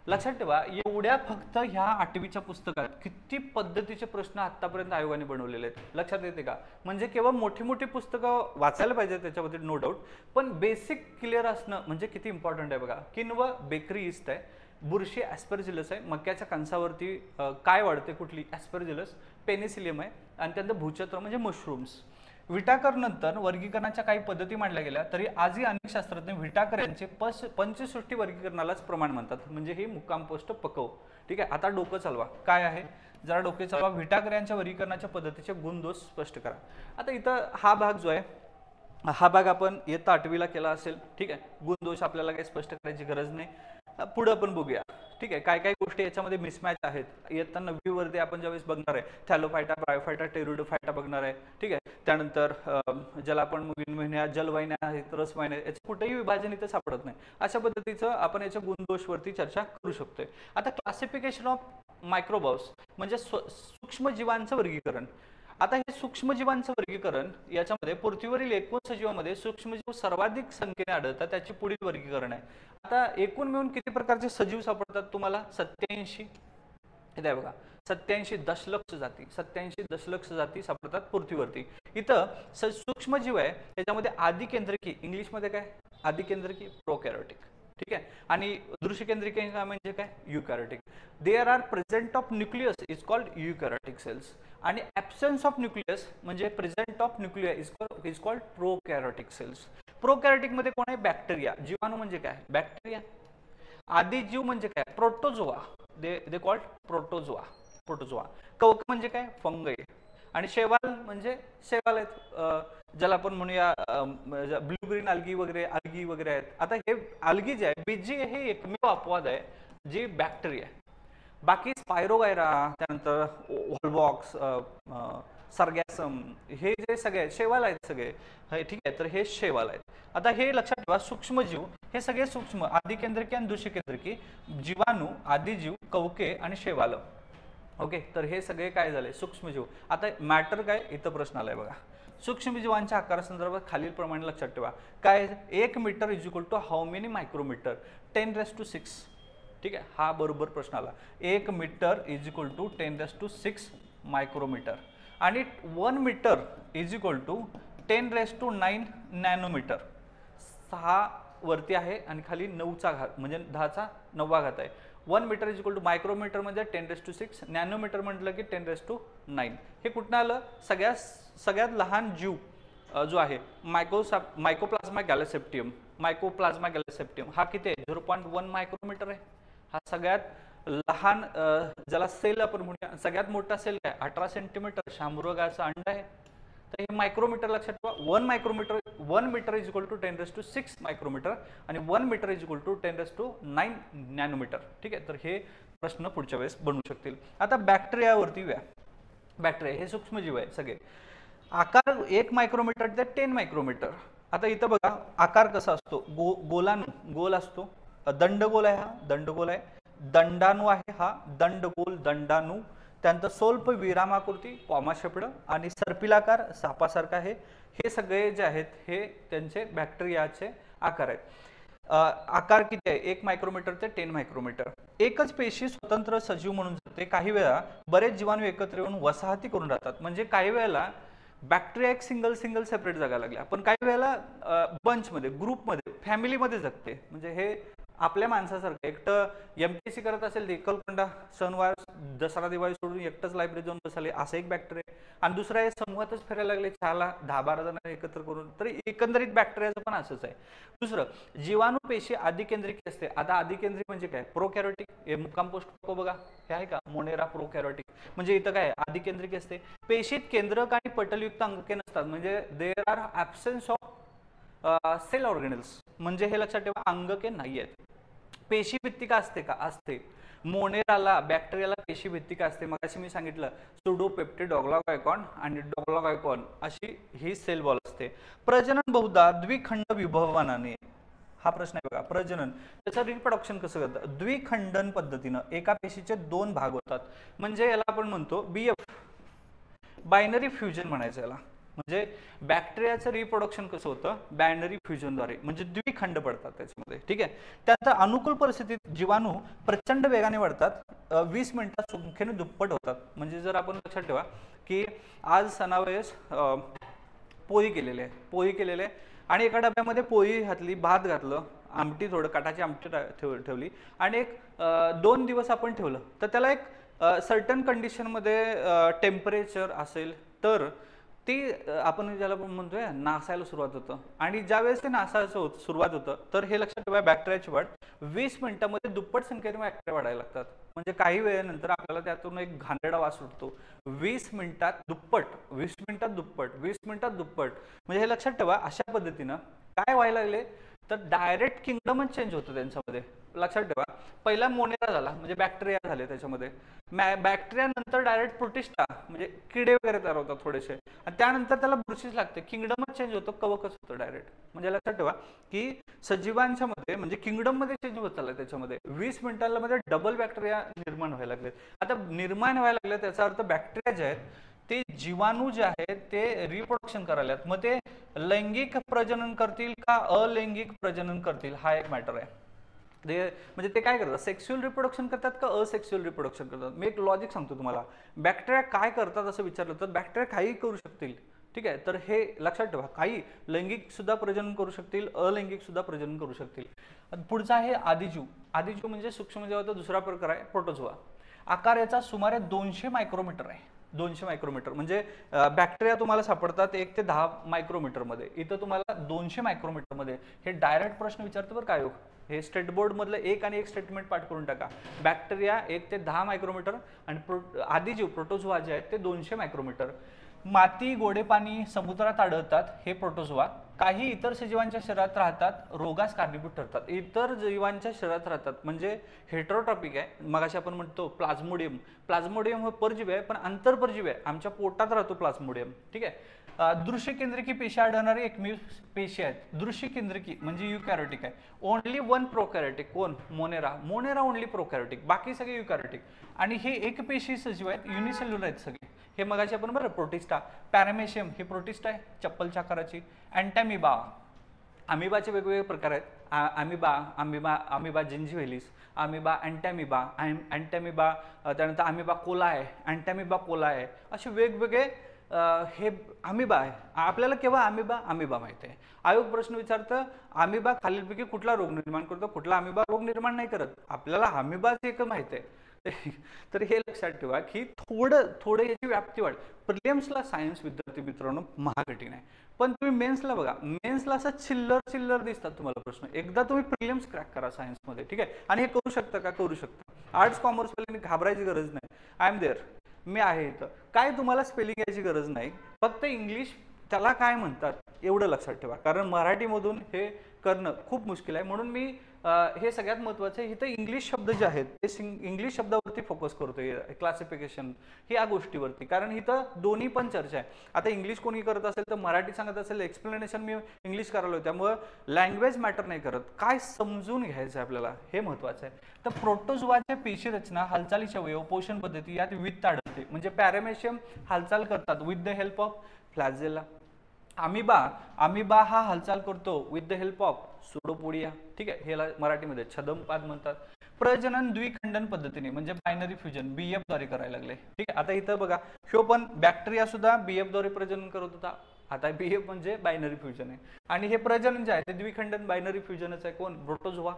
लक्षात ठेवा, एवढ्या फक्त ह्या 8वीच्या पुस्तकात किती पद्धतीचे प्रश्न आतापर्यंत आयोगाने बनवलेले आहेत. लक्षात येते का? म्हणजे केवळ मोठी मोठी पुस्तकं वाचायला पाहिजे त्याच्यामध्ये, नो डाऊट, पण बेसिक क्लिअर असणं म्हणजे किती इम्पॉर्टंट आहे बघा. किण्व बेकरी ईस्ट आहे, बुरशी ॲस्पेरजिलस आहे, मक्याच्या कणसावरती काय वाढते कुठली? ॲस्पेरजिलस. पेनिसिलियम आहे, आणि त्यानंतर भूछत्र म्हणजे मशरूम्स. विटाकर नंतर वर्गीकरणाच्या काही पद्धती मांडल्या गेल्या तरी आजही अनेक शास्त्रज्ञ विटाकर यांचे पंचसृष्टी वर्गीकरणालाच प्रमाण म्हणतात, म्हणजे हे मुक्काम पोस्ट पकव. ठीक आहे, आता डोकं चालवा. काय आहे? जरा डोके चालवा. विटाकर यांच्या वर्गीकरणाच्या पद्धतीचे गुणदोष स्पष्ट करा. आता इथं हा भाग जो आहे हा भाग आपण इयत्ता 8वीला केला असेल, ठीक आहे. गुणदोष आपल्याला काही स्पष्ट करायची गरज नाही. पुढे आपण बघूया, ठीक आहे. काय काय गोष्टी याच्यामध्ये मिसमॅच आहेत. इयत्ता 9वी वरती आपण ज्यावेळेस बघणार आहे थॅलोफायटा, ब्रायोफायटा, टेरिडोफायटा बघणार आहे, ठीक आहे. त्यानंतर ज्याला आपण महिन्या जलवाहिन्या आहेत, रसवाहिन्या, याचं कुठेही विभाजन इथं सापडत नाही. अशा पद्धतीचं आपण याच्या गुणदोषवरती चर्चा करू शकतोय. आता क्लासिफिकेशन ऑफ मायक्रोबाउस म्हणजे सूक्ष्मजीवांचं वर्गीकरण. आता हे सूक्ष्मजीवांचं वर्गीकरण याच्यामध्ये पृथ्वीवरील एकूण सजीवांमध्ये सूक्ष्मजीव सर्वाधिक संख्येने आढळतात, त्याची पुढील वर्गीकरण आहे. आता एकूण मिळून किती प्रकारचे सजीव सापडतात तुम्हाला? 87. हे आहे बघा, 87 दशलक्ष जाती, 87 दशलक्ष जाती सापडतात पृथ्वीवरती. इथं सूक्ष्मजीव आहे त्याच्यामध्ये आदिकेंद्रकी, इंग्लिशमध्ये काय आदिकेंद्रकी, प्रोकॅरियोटिक, ठीक आहे. आणि दृश्यकेंद्रिकी म्हणजे काय eukaryotic. There are present of nucleus is called eukaryotic cells आणि ॲब्सेन्स ऑफ न्यूक्लियस म्हणजे present of nuclei is called prokaryotic cells. Prokaryotic मध्ये कोण आहे? बॅक्टेरिया. जीवाणू म्हणजे काय? बॅक्टेरिया. आदिजीव म्हणजे काय? Protozoa, they called protozoa, protozoa. कवक म्हणजे काय? फंगई. आणि शैवाल म्हणजे शैवाल आहेत, ज्याला आपण म्हणूया ब्लू ग्रीन अल्गी वगैरे आहेत. आता हे अल्गी जे आहे, बीजी, हे एकमेव अपवाद आहे जी बॅक्टेरिया आहे. बाकी स्पायरोगायरा, त्यानंतर व्हॉलबॉक्स, सर्गॅसम, हे जे सगळे शैवाल आहेत सगळे, ठीक आहे. तर हे शैवाल आहेत. आता हे लक्षात ठेवा, सूक्ष्मजीव हे सगळे सूक्ष्म, आदिकेंद्रकी आणि दृश्यकेंद्रकी, जीवाणू, आदिजीव, कवके आणि शैवाल. ओके, तर हे सगळे काय झाले? सूक्ष्मजीव. आता मॅटर काय इथं प्रश्न आलाय बघा. सूक्ष्मजीवांच्या आकारासंदर्भात खालील प्रमाणे लक्षात ठेवा. काय? 1 metre is equal to how many micrometre? 10⁶. ठीक आहे, हा बरोबर प्रश्न आला. 1 metre is equal to 10⁶ micrometre आणि 1 metre is equal to 10⁹ nanometre. 6 वरती आहे आणि खाली 9चा घात म्हणजे 10⁹ आहे. 1 metre is equal to micrometre म्हणजे 10⁶, नॅनोमीटर म्हटलं की 10⁹. हे कुठनं आलं? सगळ्यात लहान जीव जो आहे मायकोप्लाझ्मा गॅलासेप्टियम, हा किती आहे? 0.1 मायक्रोमीटर आहे. हा सगळ्यात लहान ज्याला सेल आपण म्हणूया. सगळ्यात मोठा सेल काय? 18 सेंटीमीटर, शामृगाचा अंड आहे. तर हे मायक्रोमीटर लक्षात ठेवा. 1 metre is equal to 10⁶ micrometre आणि 1 metre is equal to 10⁹ nanometre. ठीक आहे, तर हे प्रश्न पुढच्या वेळेस बनवू शकतील. आता बॅक्टेरियावरती बॅक्टेरिया हे सूक्ष्मजीव आहे सगळे. आकार 1 मायक्रोमीटर ते 10 मायक्रोमीटर. आता इथं बघा आकार कसा असतो? गोल असतो. दंडगोल आहे, हा दंडगोल आहे. दंडाणू आहे, हा दंडगोल, दंडाणू. त्यानंतर स्वल्प विरामाकृती, कॉमा शेपड आणि सर्पिलाकार, सापासारखा आहे. हे सगळे जे आहेत हे त्यांचे बॅक्टेरियाचे आकार आहेत. आकार किती आहे? 1 मायक्रोमीटर ते 10 मायक्रोमीटर. एकच पेशी स्वतंत्र सजीव म्हणून जाते. काही वेळा बरेच जीवाणू एकत्र येऊन वसाहती करून राहतात. म्हणजे काही वेळेला बॅक्टेरिया एक सिंगल सेपरेट जगायला लागल्या, पण काही वेळेला बंचमध्ये, ग्रुपमध्ये, फॅमिलीमध्ये जगते. म्हणजे हे आपल्या माणसासारखं एकटं MPSC करत असेल ते एकलकोंडा, सणवार, दसरा, दिवाळी सोडून एकटंच लायब्ररी जाऊन बसले, असं एक बॅक्टेरिया. आणि दुसरा हे समूहातच फिरायला लागले, 10-12 जण एकत्र करून. तर एकंदरीत बॅक्टेरियाचं पण असंच आहे. दुसरं, जीवाणू पेशी आदिकेंद्रिकी असते. आता आदिकेंद्रिक म्हणजे काय? प्रोकॅरियोटिक. हे मुक्काम पोस्ट बघा, हे आहे का? मोनेरा प्रोकॅरियोटिक. म्हणजे इथं काय? आदिकेंद्रिकी असते. पेशीत केंद्रक आणि पटलयुक्त अंगके नसतात. म्हणजे there are absence of cell organelles. म्हणजे हे लक्षात ठेवा, अंगके नाही आहेत. पेशी भित्तिका असते का? असते. मोनेराला, बॅक्टेरियाला पेशी भित्तिका असते. मग अशी मी सांगितलं, सुडोपेप्टिड, ऑग्लागायकॉन आणि डॉग्लागायकॉन अशी ही सेल वॉल असते. प्रजनन बहुधा द्विखंड विभवानाने. हा प्रश्न आहे बघा. प्रजनन त्याचं रिप्रोडक्शन कसं करतं? द्विखंडन पद्धतीनं. एका पेशीचे 2 भाग होतात. म्हणजे याला आपण म्हणतो BF, बायनरी फ्युजन म्हणायचं याला. म्हणजे बॅक्टेरियाचं रिप्रोडक्शन कसं होतं? बायनरी फ्युजनद्वारे, म्हणजे द्विखंड पडतात त्याच्यामध्ये. ठीक आहे. त्यात अनुकूल परिस्थितीत जीवाणू प्रचंड वेगाने वाढतात. 20 मिनिटात संख्येने दुप्पट होतात. म्हणजे जर आपण लक्षात ठेवा की आज सणावेळेस पोळी केलेली आहे आणि एका डब्यामध्ये पोळी घातली, भात घातलं, आमटी, थोडं कटाची आमटी ठेवली आणि एक 2 दिवस आपण ठेवलं, तर त्याला एक सर्टन कंडिशनमध्ये टेम्परेचर असेल तर ती आपण ज्याला म्हणतोय नासायला सुरुवात होतं. आणि ज्यावेळेस ते नासायला सुरुवात होतं तर हे लक्षात ठेवा, बॅक्टेरियाची वाढ 20 मिनिटांमध्ये दुप्पट संख्येने बॅक्टेरिया वाढायला लागतात. म्हणजे काही वेळेनंतर आपल्याला त्यातून एक घाणेरडा वास सुटतो. 20 मिनिटात दुप्पट, 20 मिनिटात दुप्पट, 20 मिनिटात दुप्पट. म्हणजे हे लक्षात ठेवा. अशा पद्धतीनं काय व्हायला लागले तर डायरेक्ट किंगडमच चेंज होतं त्यांच्यामध्ये. लक्षात ठेवा. पहिला मोनेरा झाला म्हणजे बॅक्टेरिया झाले त्याच्यामध्ये. बॅक्टेरिया नंतर डायरेक्ट प्रोटिस्टा म्हणजे किडे वगैरे तयार होतात थोडेसे, आणि त्यानंतर त्याला बुरशीच लागते. किंगडमच चेंज होतं, कवकच होतं डायरेक्ट. म्हणजे लक्षात ठेवा की सजीवांच्या मध्ये म्हणजे किंगडम मध्ये चेंज होत चाललंय. त्याच्यामध्ये 20 मिनिटांला मध्ये डबल बॅक्टेरिया निर्माण व्हायला लागले. आता निर्माण व्हायला लागले त्याचा अर्थ बॅक्टेरिया जे आहेत ते जीवाणू जे आहेत ते रिप्रोडक्शन करायला, मग ते लैंगिक प्रजनन करतील का अलैंगिक प्रजनन करतील हा एक मॅटर आहे. म्हणजे ते काय करतात, सेक्शुअल रिप्रोडक्शन करतात का असेक्शुअल रिप्रोडक्शन करतात. मी एक लॉजिक सांगतो तुम्हाला. बॅक्टेरिया काय करतात असं विचारलं तर बॅक्टेरिया काही करू शकतील. ठीक आहे, तर हे लक्षात ठेवा. काही लैंगिक सुद्धा प्रजनन करू शकतील, अलैंगिक सुद्धा प्रजनन करू शकतील. पुढचा आहे आदिजीव. आदिजीव म्हणजे सूक्ष्मजीवाचा दुसरा प्रकार आहे प्रोटोझोआ. आकार याचा सुमारे 200 मायक्रोमीटर आहे. 200 मायक्रोमीटर म्हणजे बॅक्टेरिया तुम्हाला सापडतात 1 ते 10 मायक्रोमीटर मध्ये. इथं तुम्हाला 200 मायक्रोमीटर मध्ये. हे डायरेक्ट प्रश्न विचारतो बरं काय. हे स्टेट बोर्ड मधलं एक आणि एक स्टेटमेंट पाठ करून टाका. बॅक्टेरिया 1 ते 10 मायक्रोमीटर आणि आदिजीव प्रोटोझोआ जे आहेत ते 200 मायक्रोमीटर. माती, गोडे पाणी, समुद्रात आढळतात हे प्रोटोझोआ. काही इतर सजीवांच्या शरीरात राहतात, रोगास कारणीभूत ठरतात. इतर जीवांच्या शरीरात राहतात म्हणजे हेटेरोट्रॉपिक आहे. मगाशी आपण म्हणतो प्लाझ्मोडियम. प्लाझ्मोडियम हा परजीवी आहे पण आंतरपरजीवी आहे. आमच्या पोटात राहतो प्लाझ्मोडियम. ठीक आहे. दृश्य केंद्रिकी पेशी आढळणारी एकमेव पेशी आहेत. दृश्य केंद्रिकी म्हणजे युकॅरियोटिक आहे. Only one prokaryotic. कोण? मोनेरा. मोनेरा ओनली प्रोकॅरियोटिक, बाकी सगळे युकॅरियोटिक. आणि हे एक पेशी सजीव आहेत, युनिसेल्युलर आहेत सगळे. हे मगाशी आपण बरं प्रोटिस्टा. पॅरामेशियम ही प्रोटिस्टा आहे चप्पलच्या आकाराची. अँटॅमिबा. अमिबाचे वेगवेगळे प्रकार आहेत. अमिबा जिंजिव्हेलिस, अमिबा अँटॅमिबा, अँटॅमिबा, त्यानंतर अमिबा कोलाय, अँटॅमिबा कोलाय, असे वेगवेगळे हे अमिबा आहे. आपल्याला केव्हा अमिबा माहिती आहे. आयोग प्रश्न विचारतं अमिबा खालीलपैकी कुठला रोग निर्माण करतो. कुठला अमिबा रोग निर्माण नाही करत. आपल्याला अमिबाच एक माहिती आहे. तर हे लक्षात ठेवा की थोडं याची व्याप्ती वाढ. प्रिलिम्सला सायन्स विद्यार्थी मित्रांनो महाकठीण आहे, पण तुम्ही मेन्सला बघा. मेन्सला असं चिल्लर दिसतात तुम्हाला प्रश्न. एकदा तुम्ही प्रिलिम्स क्रॅक करा सायन्समध्ये. ठीक आहे. आणि हे करू शकता का? करू शकता. आर्ट्स कॉमर्स वाल्यांनी घाबरायची गरज नाही. I am there. मी आहे इथं. काय तुम्हाला स्पेलिंग यायची गरज नाही. फक्त इंग्लिश त्याला काय म्हणतात एवढं लक्षात ठेवा, कारण मराठीमधून हे करणं खूप मुश्किल आहे. म्हणून मी हे सगळ्यात महत्त्वाचं आहे. इथं इंग्लिश शब्द जे आहेत ते इंग्लिश शब्दावरती फोकस करतोय, क्लासिफिकेशन ह्या गोष्टीवरती, कारण इथं दोन्ही पण चर्चा आहे. आता इंग्लिश कोणी करत असेल तर मराठी सांगत असेल, एक्सप्लेनेशन मी इंग्लिश करायला. त्यामुळे लँग्वेज मॅटर नाही करत, काय समजून घ्यायचं आहे आपल्याला हे महत्त्वाचं आहे. तर प्रोटोझोआच्या पेशी रचना, हालचालीचे अवयव, पोषण पद्धती यात वित्त आढळते. म्हणजे पॅरामेशियम हालचाल करतात with the help of flagella. Amoeba हा हालचाल करतो with the help of pseudopodia. ठीक आहे. हे मराठीमध्ये छदमपाद म्हणतात. प्रजनन द्विखंडन पद्धतीने म्हणजे बायनरी फ्युजन बीएफ द्वारे करायला लागले. ठीक आहे. आता इथं बघा, ह्यो पण बॅक्टेरिया सुद्धा बीएफ द्वारे प्रजनन करत होता. आता बीएफ म्हणजे बायनरी फ्युजन आहे. आणि हे प्रजनन जे आहे ते द्विखंडन बायनरी फ्युजनच आहे. कोण? प्रोटोझोआ.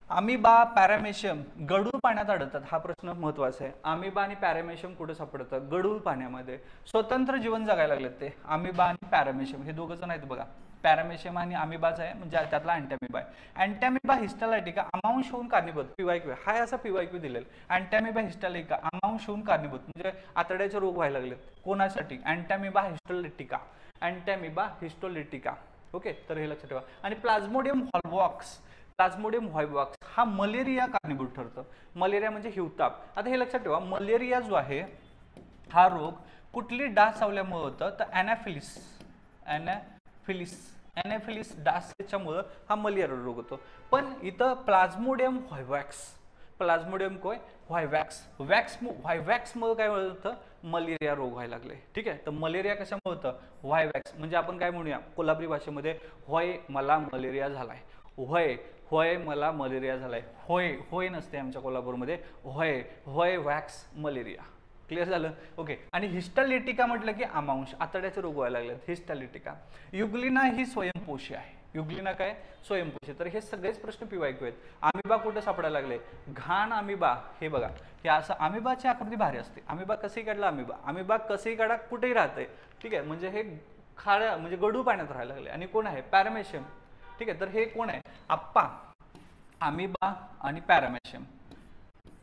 अमिबा, पॅरामेशियम गढूळ पाण्यात आढळतात. हा प्रश्न महत्वाचा आहे. अमिबा आणि पॅरामेशियम कुठे सापडतात? गढूळ पाण्यामध्ये. स्वतंत्र जीवन जगायला लागलेत ते अमिबा आणि पॅरामेशियम. हे दोघं जण आहेत बघा. पॅरामेशियम आणि अमिबाच आहे म्हणजे त्यातला अँटॅमिबा आहे. अँटॅमिबा हिस्टॅलायटिका अमांश होऊन कारणीभूत. पीवायक्यू हाय असा पीवायक्यू दिलेला. अँटॅमिबा हिस्टॅलिका अमांश होऊन कारणीभूत म्हणजे आतड्याचे रोग व्हायला लागलेत. कोणासाठी? अँटॅमिबा हिस्टोलिटिका. अँटॅमिबा हिस्टोलिटिका. ओके. तर हे लक्षात ठेवा. आणि प्लाझ्मोडियम व्हायवॉक्स हा मलेरिया कारणीभूत ठरतं. मलेरिया म्हणजे हिवताप. आता हे लक्षात ठेवा, मलेरिया जो आहे हा रोग कुठली डास चावल्यामुळे होतं तर एनाफिलिस डास त्याच्यामुळे हा मलेरिया रोग होतो. पण इथं प्लाझ्मोडियम व्हायवॅक्समुळे काय होतं? मलेरिया रोग व्हायला लागले. ठीक आहे. तर मलेरिया कशामुळे होतं? व्हायवॅक्स म्हणजे आपण काय म्हणूया कोल्हापुरी भाषेमध्ये, होय मला मलेरिया झालाय. होय मला मलेरिया झालाय. होय नसते आमच्या कोल्हापूरमध्ये. होय वॅक्स मलेरिया. क्लिअर झालं? ओके. आणि हिस्टॅलिटिका म्हटलं की अमांश आतड्याचे रोग व्हायला लागलेत. हिस्टॅलिटिका. युग्लिना ही स्वयंपोषी आहे. युग्लिना काय? स्वयंपोषी. तर हे सगळेच प्रश्न पीवायक्यू आहेत. अमिबा कुठे सापडायला लागले? घाण अमिबा. हे बघा, हे असं अमिबाची आकृती भारी असते. अमिबा कसे काढला? अमिबा कसे काढा कुठेही राहते. ठीक आहे. म्हणजे हे खाड्या म्हणजे गढूळ पाण्यात राहायला लागले. आणि कोण आहे? पॅरामेशियम. ठीक आहे. तर हे कोण आहे? अप्पा, अमिबा आणि पॅरामेशियम.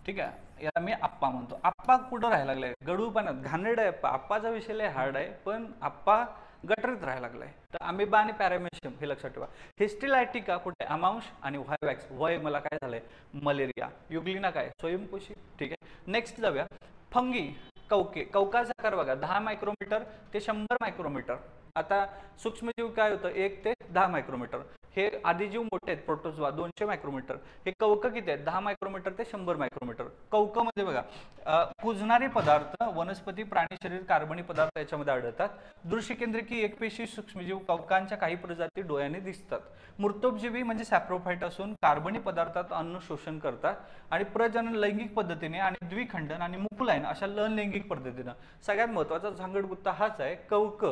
ठीक आहे, याला मी आप्पा म्हणतो. आप्पा कुठं राहायला लागलाय? गडू पाण्यात, घाणेरडा आहे आप्पा. आप्पाचा विषय लय हार्ड आहे, पण आप्पा गटरीत राहायला लागलाय. तर अमिबा आणि पॅरामेशियम हे लक्षात ठेवा. हिस्टिलायटिका कुठे? अमांश आणि व्हायवॅक्स. वय मला काय झालंय? मलेरिया. युग्लिना काय? स्वयंपोषी. ठीक आहे, नेक्स्ट जाऊया. फंगी, कवके. कवकाचा आकार बघा, 10 मायक्रोमीटर ते 100 मायक्रोमीटर. आता सूक्ष्मजीव काय होतं? 1 ते 10 मायक्रोमीटर. हे आदिजीव मोठे आहेत, प्रोटोझोआ 200 मायक्रोमीटर. हे कवक किती आहेत? 10 मायक्रोमीटर ते 100 मायक्रोमीटर. कवकामध्ये बघा, कुजणारे पदार्थ, वनस्पती, प्राणी शरीर, कार्बनी पदार्थ याच्यामध्ये आढळतात. दृश्यकेंद्रिकी एकपेशी सूक्ष्मजीव कवकांच्या काही प्रजाती डोळ्याने दिसतात. मृतोपजीवी म्हणजे सॅप्रोफाइट असून कार्बनी पदार्थात अन्न शोषण करतात आणि प्रजनन लैंगिक पद्धतीने आणि द्विखंडन आणि मुकुलायन अशा लैंगिक पद्धतीनं. सगळ्यात महत्वाचा झांगडगुत्ता हाच आहे, कवक.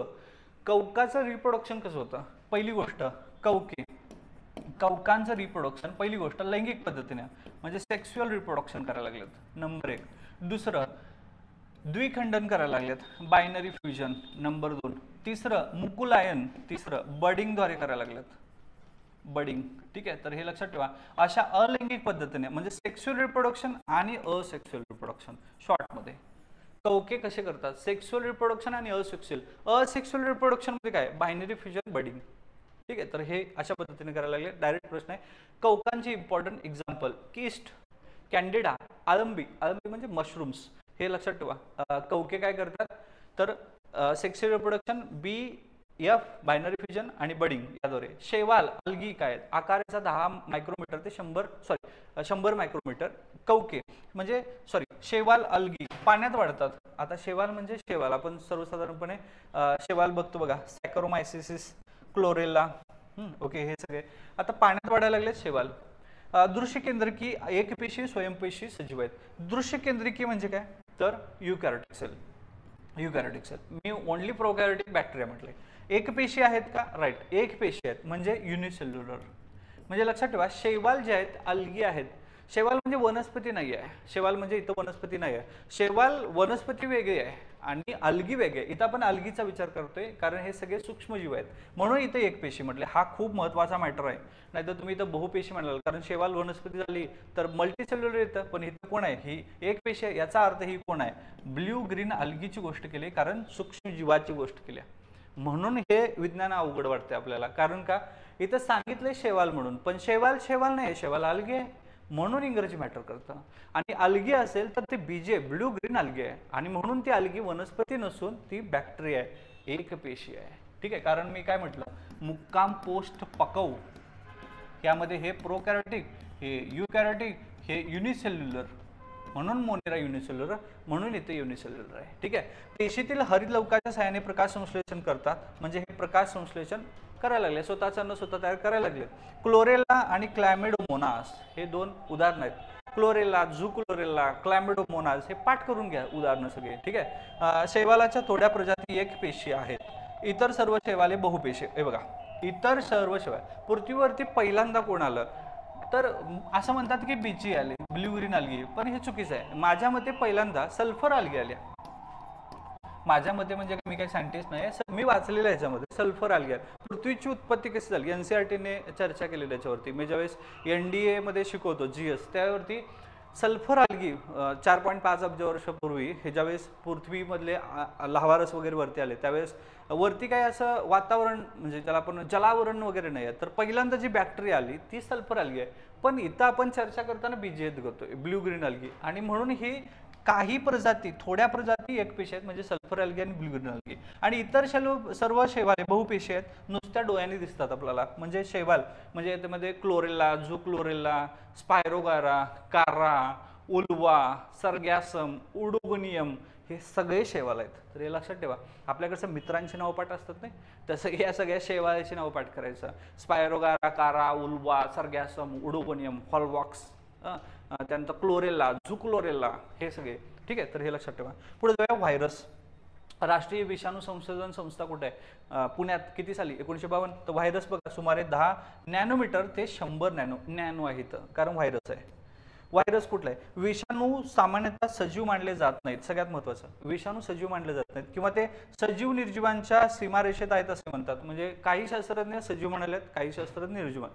कवकाचं रिप्रोडक्शन कसं होतं? पहिली गोष्ट कवके, कवकांचं रिप्रोडक्शन पहिली गोष्ट लैंगिक पद्धतीने म्हणजे सेक्स्युअल रिप्रोडक्शन करायला लागलेत, नंबर 1. दुसरं द्विखंडन करायला लागलेत, बायनरी फ्युजन, नंबर 2. तिसरं मुकुलायन, तिसरं बडिंगद्वारे करायला लागलेत, बडिंग. ठीक आहे, तर हे लक्षात ठेवा. अशा अलैंगिक पद्धतीने म्हणजे सेक्स्युअल रिप्रोडक्शन आणि असेक्स्युअल रिप्रोडक्शन. शॉर्टमध्ये कवके कसे करतात? सेक्स्युअल रिप्रोडक्शन आणि असेक्स्युअल. असेक्स्युअल रिप्रोडक्शन मध्ये काय? Binary fusion, budding. ठीक आहे, तर हे अशा पद्धतीने करायला लागले. डायरेक्ट प्रश्न आहे. कवकांची इम्पॉर्टंट एक्झाम्पल, किस्ट, कॅन्डिडा, आळंबी. आळंबी म्हणजे मशरूम्स. हे लक्षात ठेवा. कवके काय करतात? तर sexual reproduction, BF binary fusion आणि बडिंग याद्वारे. शैवाल, अल्गी काय आहेत? आकाराचा 10 मायक्रोमीटर ते 100 मायक्रोमीटर. कवके म्हणजे शैवाल, अल्गी पाण्यात वाढतात. आता शैवाल म्हणजे शैवाल आपण सर्वसाधारणपणे शैवाल बघतो बघा, सॅकरोमायसिस, क्लोरेला. ओके, हे सगळे आता पाण्यात वाढायला लागले शैवाल. दृश्यकेंद्रिकी एकपेशी स्वयंपेशी सजीव आहेत. दृश्यकेंद्रिकी म्हणजे काय? तर युकॅरियोटिक सेल. युकॅरियोटिक सेल मी ओनली प्रोकॅरियोटिक बॅक्टेरिया म्हटले. एकपेशी आहेत का? राईट, एकपेशी आहेत म्हणजे युनिसेल्युलर. म्हणजे लक्षात ठेवा, शैवाल जे आहेत अल्गी आहेत. शैवाल म्हणजे वनस्पती नाही आहे. शैवाल म्हणजे इथं वनस्पती नाही आहे. शैवाल वनस्पती वेगळी आहे आणि अल्गी वेगळी आहे. इथं आपण अल्गीचा विचार करतोय कारण हे सगळे सूक्ष्मजीव आहेत, म्हणून इथं एकपेशी म्हटले. हा खूप महत्वाचा मॅटर आहे. नाहीतर तुम्ही इथं बहुपेशी म्हणाल, कारण शैवाल वनस्पती झाली तर मल्टीसेल्युलर येतं, पण इथं कोण आहे? ही एकपेशी आहे. याचा अर्थ ही कोण आहे? ब्ल्यू ग्रीन अल्गीची गोष्ट केली, कारण सूक्ष्मजीवाची गोष्ट केली, म्हणून हे विज्ञान अवघड वाटते आपल्याला. कारण का? इथं सांगितलंय शैवाल म्हणून, पण शैवाल नाही, शैवाल अल्गी आहे, म्हणून इंग्रजी मॅटर करतं. आणि अल्गी असेल तर ते बीजे ब्ल्यू ग्रीन अल्गी आहे, आणि म्हणून ती अल्गी वनस्पती नसून ती बॅक्टेरिया आहे, एकपेशी आहे. ठीक आहे, कारण मी काय म्हटलं, मुक्काम पोस्ट पकव यामध्ये हे प्रोकॅरियोटिक, हे युकॅरियोटिक, हे युनिसेल्युलर, म्हणून मोनेरा युनिसेल्युलर, म्हणून इथे युनिसेल्युलर आहे. ठीक आहे, पेशीतील हरितलवकाच्या सहाय्याने प्रकाश संश्लेषण करतात, म्हणजे हे प्रकाश संश्लेषण करायला लागले, स्वतःच अन्न स्वतः तयार करायला लागले. क्लोरेला आणि क्लॅमिडोमोनास हे 2 उदाहरण आहेत. क्लोरेला, झुक्लोरेला, क्लॅमिडोमोनास हे पाठ करून घ्या उदाहरणं सगळे. ठीक आहे, शैवालाच्या थोड्या प्रजाती एकपेशी आहेत, इतर सर्व शैवाले बहुपेशी. हे बघा, इतर सर्व शैवाल. पृथ्वीवरती पहिल्यांदा कोण आलं? तर असं म्हणतात की बीची आली, ब्ल्यू ग्रीन अल्गी, पण हे चुकीचं आहे. माझ्या मते पहिल्यांदा सल्फर अल्गी आल्या. माझ्या मते म्हणजे मी काही सायंटिस्ट नाही, मी वाचलेलं आहे याच्यामध्ये. सल्फर अल्गी, पृथ्वीची उत्पत्ती कशी झाली NCERTने चर्चा केली त्याच्यावरती. मी ज्यावेळेस NDA मध्ये शिकवतो GS, त्यावरती सल्फर अल्गी 4.5 अब्ज वर्षापूर्वी हे ज्यावेळेस पृथ्वीमधले लाव्हारस वगैरे वरती आले, त्यावेळेस वरती काय असं वातावरण म्हणजे त्याला आपण जलावरण वगैरे नाही आहे, तर पहिल्यांदा जी बॅक्टेरिया आली ती सल्फर अल्गी आहे. पण इथं आपण चर्चा करताना BJ करतोय, ब्ल्यू ग्रीन अल्गी, आणि म्हणून ही काही प्रजाती, थोड्या प्रजाती एकपेशी आहेत, म्हणजे सल्फर अल्गी आणि ब्ल्यू ग्रीन अल्गी. आणि इतर सर्व शैवाले बहुपेशी आहेत, नुसत्या डोळ्यांनी दिसतात आपल्याला. म्हणजे शैवाल म्हणजे याच्यामध्ये क्लोरेला, झुक्लोरेला, स्पायरोगारा, कारा, उल्वा, सर्गॅसम, उडोगोनियम हे सगळे शैवाल आहेत. तर हे लक्षात ठेवा. आपल्याकडचं मित्रांची नाव पाठ असतात नाही, तसं या सगळ्या शैवालाची नाव पाठ करायचं. स्पायरोगारा, कारा, उल्वा, सर्गॅसम, उडोगोनियम, हॉलवॉक्स, त्यानंतर क्लोरेला, झुक्लोरेला हे सगळे. ठीक आहे, तर हे लक्षात ठेवा. पुढे जाऊया. व्हायरस. राष्ट्रीय विषाणू संशोधन संस्था कुठे आहे? पुण्यात. किती साली? 1952. तर व्हायरस बघा, सुमारे 10 नॅनोमीटर ते 100 नॅनो आहे इथं, कारण व्हायरस आहे. व्हायरस कुठला आहे? विषाणू सामान्यतः सजीव मानले जात नाहीत. सगळ्यात महत्वाचं, विषाणू सजीव मानले जात नाहीत, किंवा ते सजीव निर्जीवांच्या सीमारेषेत आहेत असे म्हणतात. म्हणजे काही शास्त्रज्ञ सजीव म्हणालेत, काही शास्त्रज्ञ निर्जीव.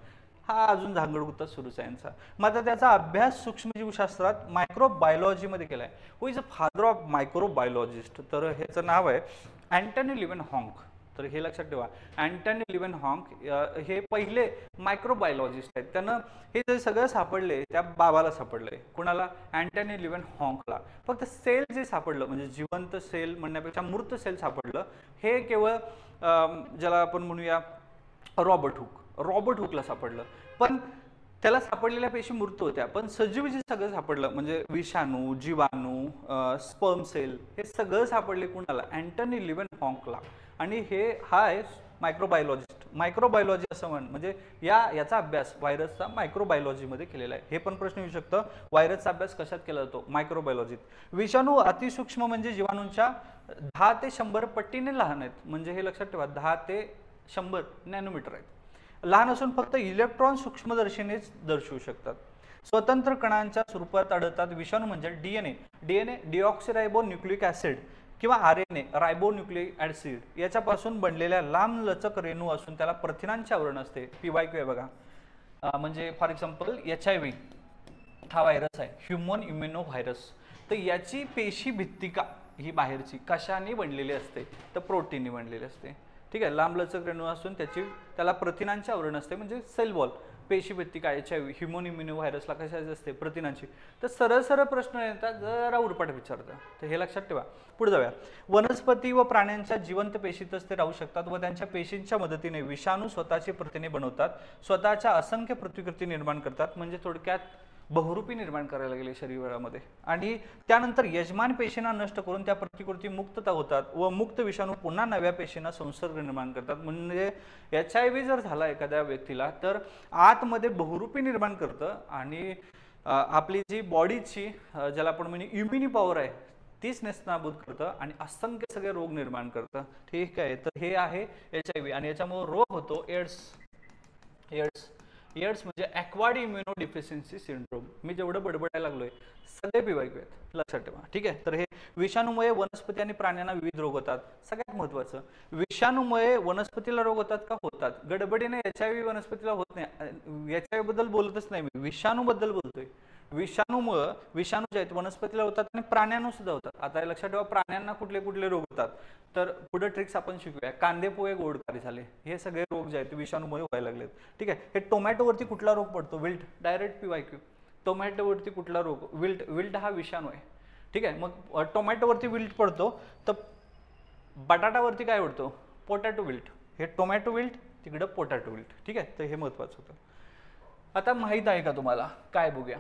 हा अजून झांगडगुत्ता सुरूच आहे यांचा. मग आता त्याचा अभ्यास सूक्ष्मजीवशास्त्रात मायक्रोबायोलॉजीमध्ये केलाय. Who is a father of microbiologist, तर ह्याचं नाव आहे अँटनी लिवेनहॉंग. तर हे लक्षात ठेवा, अँटनी लिवेनहॉंग हे पहिले मायक्रोबायोलॉजिस्ट आहेत. त्यानं हे जे सगळं सापडले त्या बाबाला सापडलंय. कुणाला? अँटनी लिवेनहॉंगला. फक्त सेल जे सापडलं म्हणजे जिवंत सेल म्हणण्यापेक्षा मूर्त सेल सापडलं हे केवळ ज्याला आपण म्हणूया रॉबर्ट हुकला सापडलं. पण त्याला सापडलेल्या पेशी मूर्त होत्या, पण सजीव जे सगळं सापडलं म्हणजे विषाणू, जीवाणू, स्पर्म सेल हे सगळं सापडले कुणाला? अँटनी लिवेनहॉंगला. आणि हा आहे मायक्रोबायोलॉजिस्ट. मायक्रोबायोलॉजी असं म्हणजे याचा अभ्यास व्हायरसचा मायक्रोबायोलॉजीमध्ये केलेला आहे. हे पण प्रश्न येऊ शकतं, व्हायरसचा अभ्यास कशात केला जातो? मायक्रोबायोलॉजीत. विषाणू अतिसूक्ष्म म्हणजे जीवाणूंच्या 10 ते 100 पटीने लहान आहेत. म्हणजे हे लक्षात ठेवा, 10 ते 100 नॅनोमीटर आहेत. लहान असून फक्त इलेक्ट्रॉन सूक्ष्मदर्शनीच दर्शवू शकतात. स्वतंत्र कणांच्या स्वरूपात आढळतात. विषाणू म्हणजे डीएनए डिऑक्सिरायबो न्यूक्लिक ऍसिड किंवा आरएनए रायबोन्यूक्लिक ऍसिड याच्यापासून बनलेल्या लांब लचक रेणू असून त्याला प्रथिनांचे आवरण असते. PYQ आहे बघा. म्हणजे फॉर एक्झाम्पल HIV हा व्हायरस आहे, ह्युमन इम्युनो व्हायरस. तर याची पेशी भित्तिका ही बाहेरची कशाने बनलेली असते? तर प्रोटीनने बनलेली असते. ठीक आहे, लांब लचक रेणू असून त्याला प्रथिनांचे आवरण असते म्हणजे सेल वॉल. पेशी भित्तिका HIV ह्युमन इम्युनो व्हायरसला कशाची असते? प्रथिनांची. तर सरळ प्रश्न येतात, जरा उरपाट विचारतात, तर हे लक्षात ठेवा. पुढे जाऊया. वनस्पती व प्राण्यांच्या जिवंत पेशीतच ते राहू शकतात व त्यांच्या पेशींच्या मदतीने विषाणू स्वतःची प्रथिने बनवतात, स्वतःच्या असंख्य प्रतिकृती निर्माण करतात. म्हणजे थोडक्यात बहुरूपी निर्माण करायला गेले शरीरामध्ये. आणि त्यानंतर यजमान पेशींना नष्ट करून त्या प्रतिकृती मुक्तता होतात व मुक्त विषाणू पुन्हा नव्या पेशींना संसर्ग निर्माण करतात. म्हणजे HIV जर झाला एखाद्या व्यक्तीला तर आतमध्ये बहुरूपी निर्माण करतं आणि आपली जी बॉडीची ज्याला आपण म्हणजे इम्युनी पॉवर आहे तीच नेस्तनाबूत करतं आणि असंख्य सगळे रोग निर्माण करतं. ठीक आहे, तर हे आहे HIV. आणि याच्यामुळे रोग होतो एड्स म्हणजे ॲक्वायर्ड इम्युनो डिफिशियन्सी सिंड्रोम. मी जेवढं बडबडायला लागलोय सगळे PYQ आहेत, लक्षात ठेवा. ठीक आहे, तर हे विषाणूमुळे वनस्पती आणि प्राण्यांना विविध रोग होतात. सगळ्यात महत्त्वाचं, विषाणूमुळे वनस्पतीला रोग होतात का? होतात. गडबडीने HIV वनस्पतीला होत नाही. HIV बद्दल बोलतच नाही मी, विषाणूबद्दल बोलतोय. विषाणू जे आहेत वनस्पतीला होतात आणि प्राण्यांना सुद्धा होतात. आता लक्षात ठेवा, प्राण्यांना कुठले कुठले रोग होतात तर पुढे ट्रिक्स आपण शिकूया. कांदेपोहे गोडकारी झाले, हे सगळे रोग जे आहेत विषाणूमुळे व्हायला लागलेत. ठीक आहे, हे टोमॅटोवरती कुठला रोग पडतो? विल्ट. Direct PYQ. टोमॅटोवरती कुठला रोग? विल्ट हा विषाणू आहे. ठीक आहे, मग टोमॅटोवरती विल्ट पडतो तर बटाटावरती काय पडतो? Potato wilt. हे टोमॅटो विल्ट, तिकडं पोटॅटो विल्ट. ठीक आहे, तर हे महत्वाचं होतं. आता माहित आहे का तुम्हाला? काय बघूया.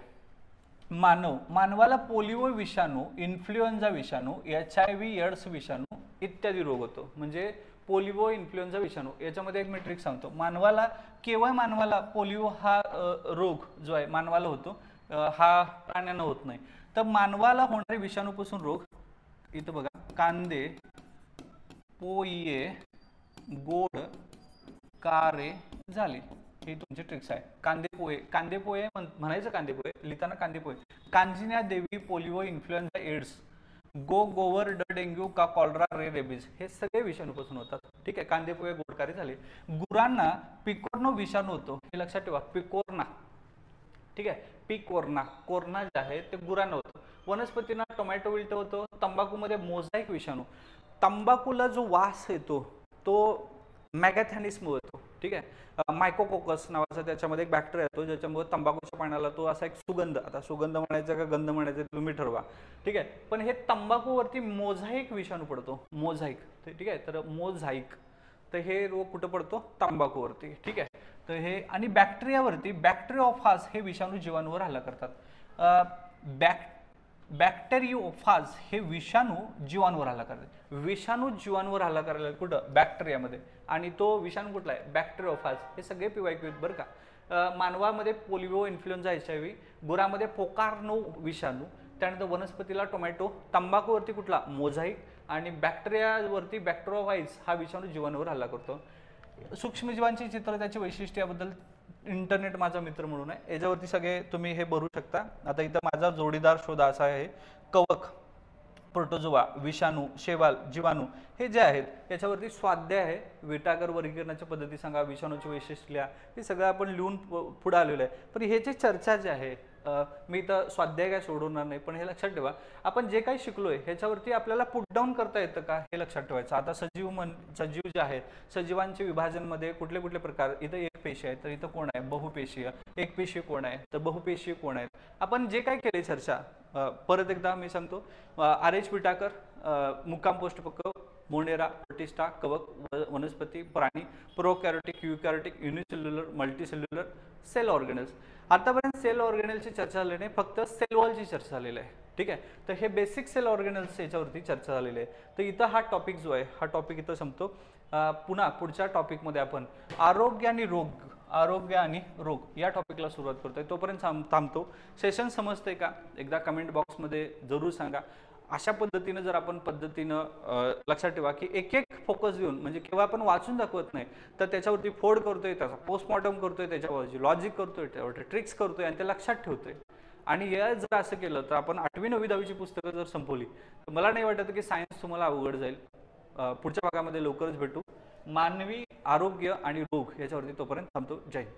मानवाला पोलिओ विषाणू, इन्फ्लुएन्झा विषाणू, HIV एड्स विषाणू इत्यादी रोग होतो. म्हणजे पोलिओ, इन्फ्लुएन्झा विषाणू याच्यामध्ये एक मी ट्रिक सांगतो. केवळ मानवाला पोलिओ हा रोग जो आहे मानवाला होतो, हा प्राण्यांना होत नाही. तर मानवाला होणारे विषाणूपासून रोग इथं बघा, कांदे पोये गोड कारे झाले. हे तुमचे ट्रिक्स आहे. कांदेपोहे म्हणायचं, कांदेपोहे लिहिताना कांदेपोहे. कांजिण्या देवी, पोलिओ, इन्फ्लुएन्झा, एड्स, गोवर, डेंग्यू का कॉलरा, रेबीज हे सगळे विषाणूपासून होतात. ठीक आहे, कांदेपोहे गोडकारी झाले. गुरांना पिकोर्नो विषाणू होतो, हे लक्षात ठेवा. पिकोर्ना. ठीक आहे, कोरोना जे आहे ते गुरांना होतं. वनस्पतींना टोमॅटो विल्ट होतो. तंबाखूमध्ये मोझॅइक विषाणू. तंबाखूला जो वास येतो तो मॅगॅथॅनिसमुळे येतो. ठीक आहे, मायकोकोकस नावाचा त्याच्यामध्ये एक बॅक्टेरिया येतो ज्याच्यामुळे तंबाखूच्या पाण्याला तो असा एक सुगंध, आता सुगंध म्हणायचा का गंध म्हणायचा तुम्ही ठरवा. ठीक आहे, पण हे तंबाखूवरती मोझॅइक विषाणू पडतो. मोझॅइक. ठीक आहे, तर मोझॅइक, तर हे रोग कुठं पडतो? तंबाखूवरती. ठीक आहे, तर हे आणि बॅक्टेरियावरती बॅक्टेरिओफाज हे विषाणू जीवाणूवर हल्ला करतात. बॅक्टेरिओफाज हे विषाणू जीवाणूवर हल्ला करतात. विषाणू जीवाणूवर हल्ला करायला कुठं? बॅक्टेरियामध्ये. आणि तो विषाणू कुठला आहे? बॅक्टेरिओफाज. हे सगळे PYQ आहेत बरं का. मानवामध्ये पोलिओ, इन्फ्लुएन्झा, HIV, गुरामध्ये पोकार्नो विषाणू, त्यानंतर वनस्पतीला टोमॅटो, तंबाखूवरती कुठला? मोझॅइक, आणि बॅक्टेरियावरती बॅक्टेरिओफाइज हा विषाणू जीवाणूवर हल्ला करतो. सूक्ष्मजीवांची चित्र, त्याची वैशिष्ट्य याबद्दल इंटरनेट माझा मित्र म्हणून आहे, याच्यावरती सगळे तुम्ही हे भरू शकता. आता इथं माझा जोडीदार शोध असा आहे, कवक. प्रोटोजोआ, विषाणू, शैवाल, जीवाणू हे जे आहेत याच्यावरती स्वाध्याय आहे. विटाकर वर्गीकरणाच्या पद्धती सांगा, विषाणूची वैशिष्ट्य, हे सगळं आपण लिहून पुढे आलेलं आहे. पण हे जे चर्चा जे आहे, मी तर स्वाध्याय काय सोडवणार नाही, पण हे लक्षात ठेवा आपण जे काही शिकलोय ह्याच्यावरती आपल्याला पुट डाऊन करता येतं का हे लक्षात ठेवायचं. आता सजीव जे आहेत, सजीवांचे विभाजनमध्ये कुठले कुठले प्रकार, इथं एक पेशी आहे तर इथं कोण आहे, बहुपेशीय. एक पेशी कोण आहे तर बहुपेशीय कोण आहेत. आपण जे काय केले चर्चा, परत एकदा मी सांगतो, RH विटाकर, मुक्काम पोस्ट पक्क, मोनेरा, प्रोटिस्टा, कवक, वनस्पती, प्राणी, प्रोकॅरियोटिक, युकॅरियोटिक, युनिसेल्युलर, मल्टीसेल्युलर, सेल ऑर्गेनल्स. आतापर्यंत सेल ऑर्गेनलची चर्चा झाली नाही, फक्त सेल वॉलची चर्चा झालेली आहे. ठीक आहे, तर हे बेसिक सेल ऑर्गेनल्स याच्यावरती चर्चा झालेली आहे. तर इथं हा टॉपिक जो आहे हा टॉपिक इथं संपतो. पुन्हा पुढच्या टॉपिकमध्ये आपण आरोग्य आणि रोग या टॉपिकला सुरुवात करतोय. तोपर्यंत थांबतो. सेशन समजतंय का एकदा कमेंट बॉक्समध्ये जरूर सांगा. अशा पद्धतीनं जर आपण लक्षात ठेवा की एक एक फोकस देऊन, म्हणजे केव्हा आपण वाचून दाखवत नाही तर त्याच्यावरती फोड करतोय, त्याचा पोस्टमॉर्टम करतोय, त्याच्यावरची लॉजिक करतोय, त्याच्यावरती ट्रिक्स करतोय आणि ते लक्षात ठेवतोय. आणि हे जर असं केलं तर आपण 8वी 9वी 10वीची पुस्तकं जर संपवली तर मला नाही वाटत की सायन्स तुम्हाला अवघड जाईल. पुढच्या भागामध्ये लवकरच भेटू. मानवी आरोग्य आणि रोग याच्यावरती तोपर्यंत थांबतो. जय हिंद.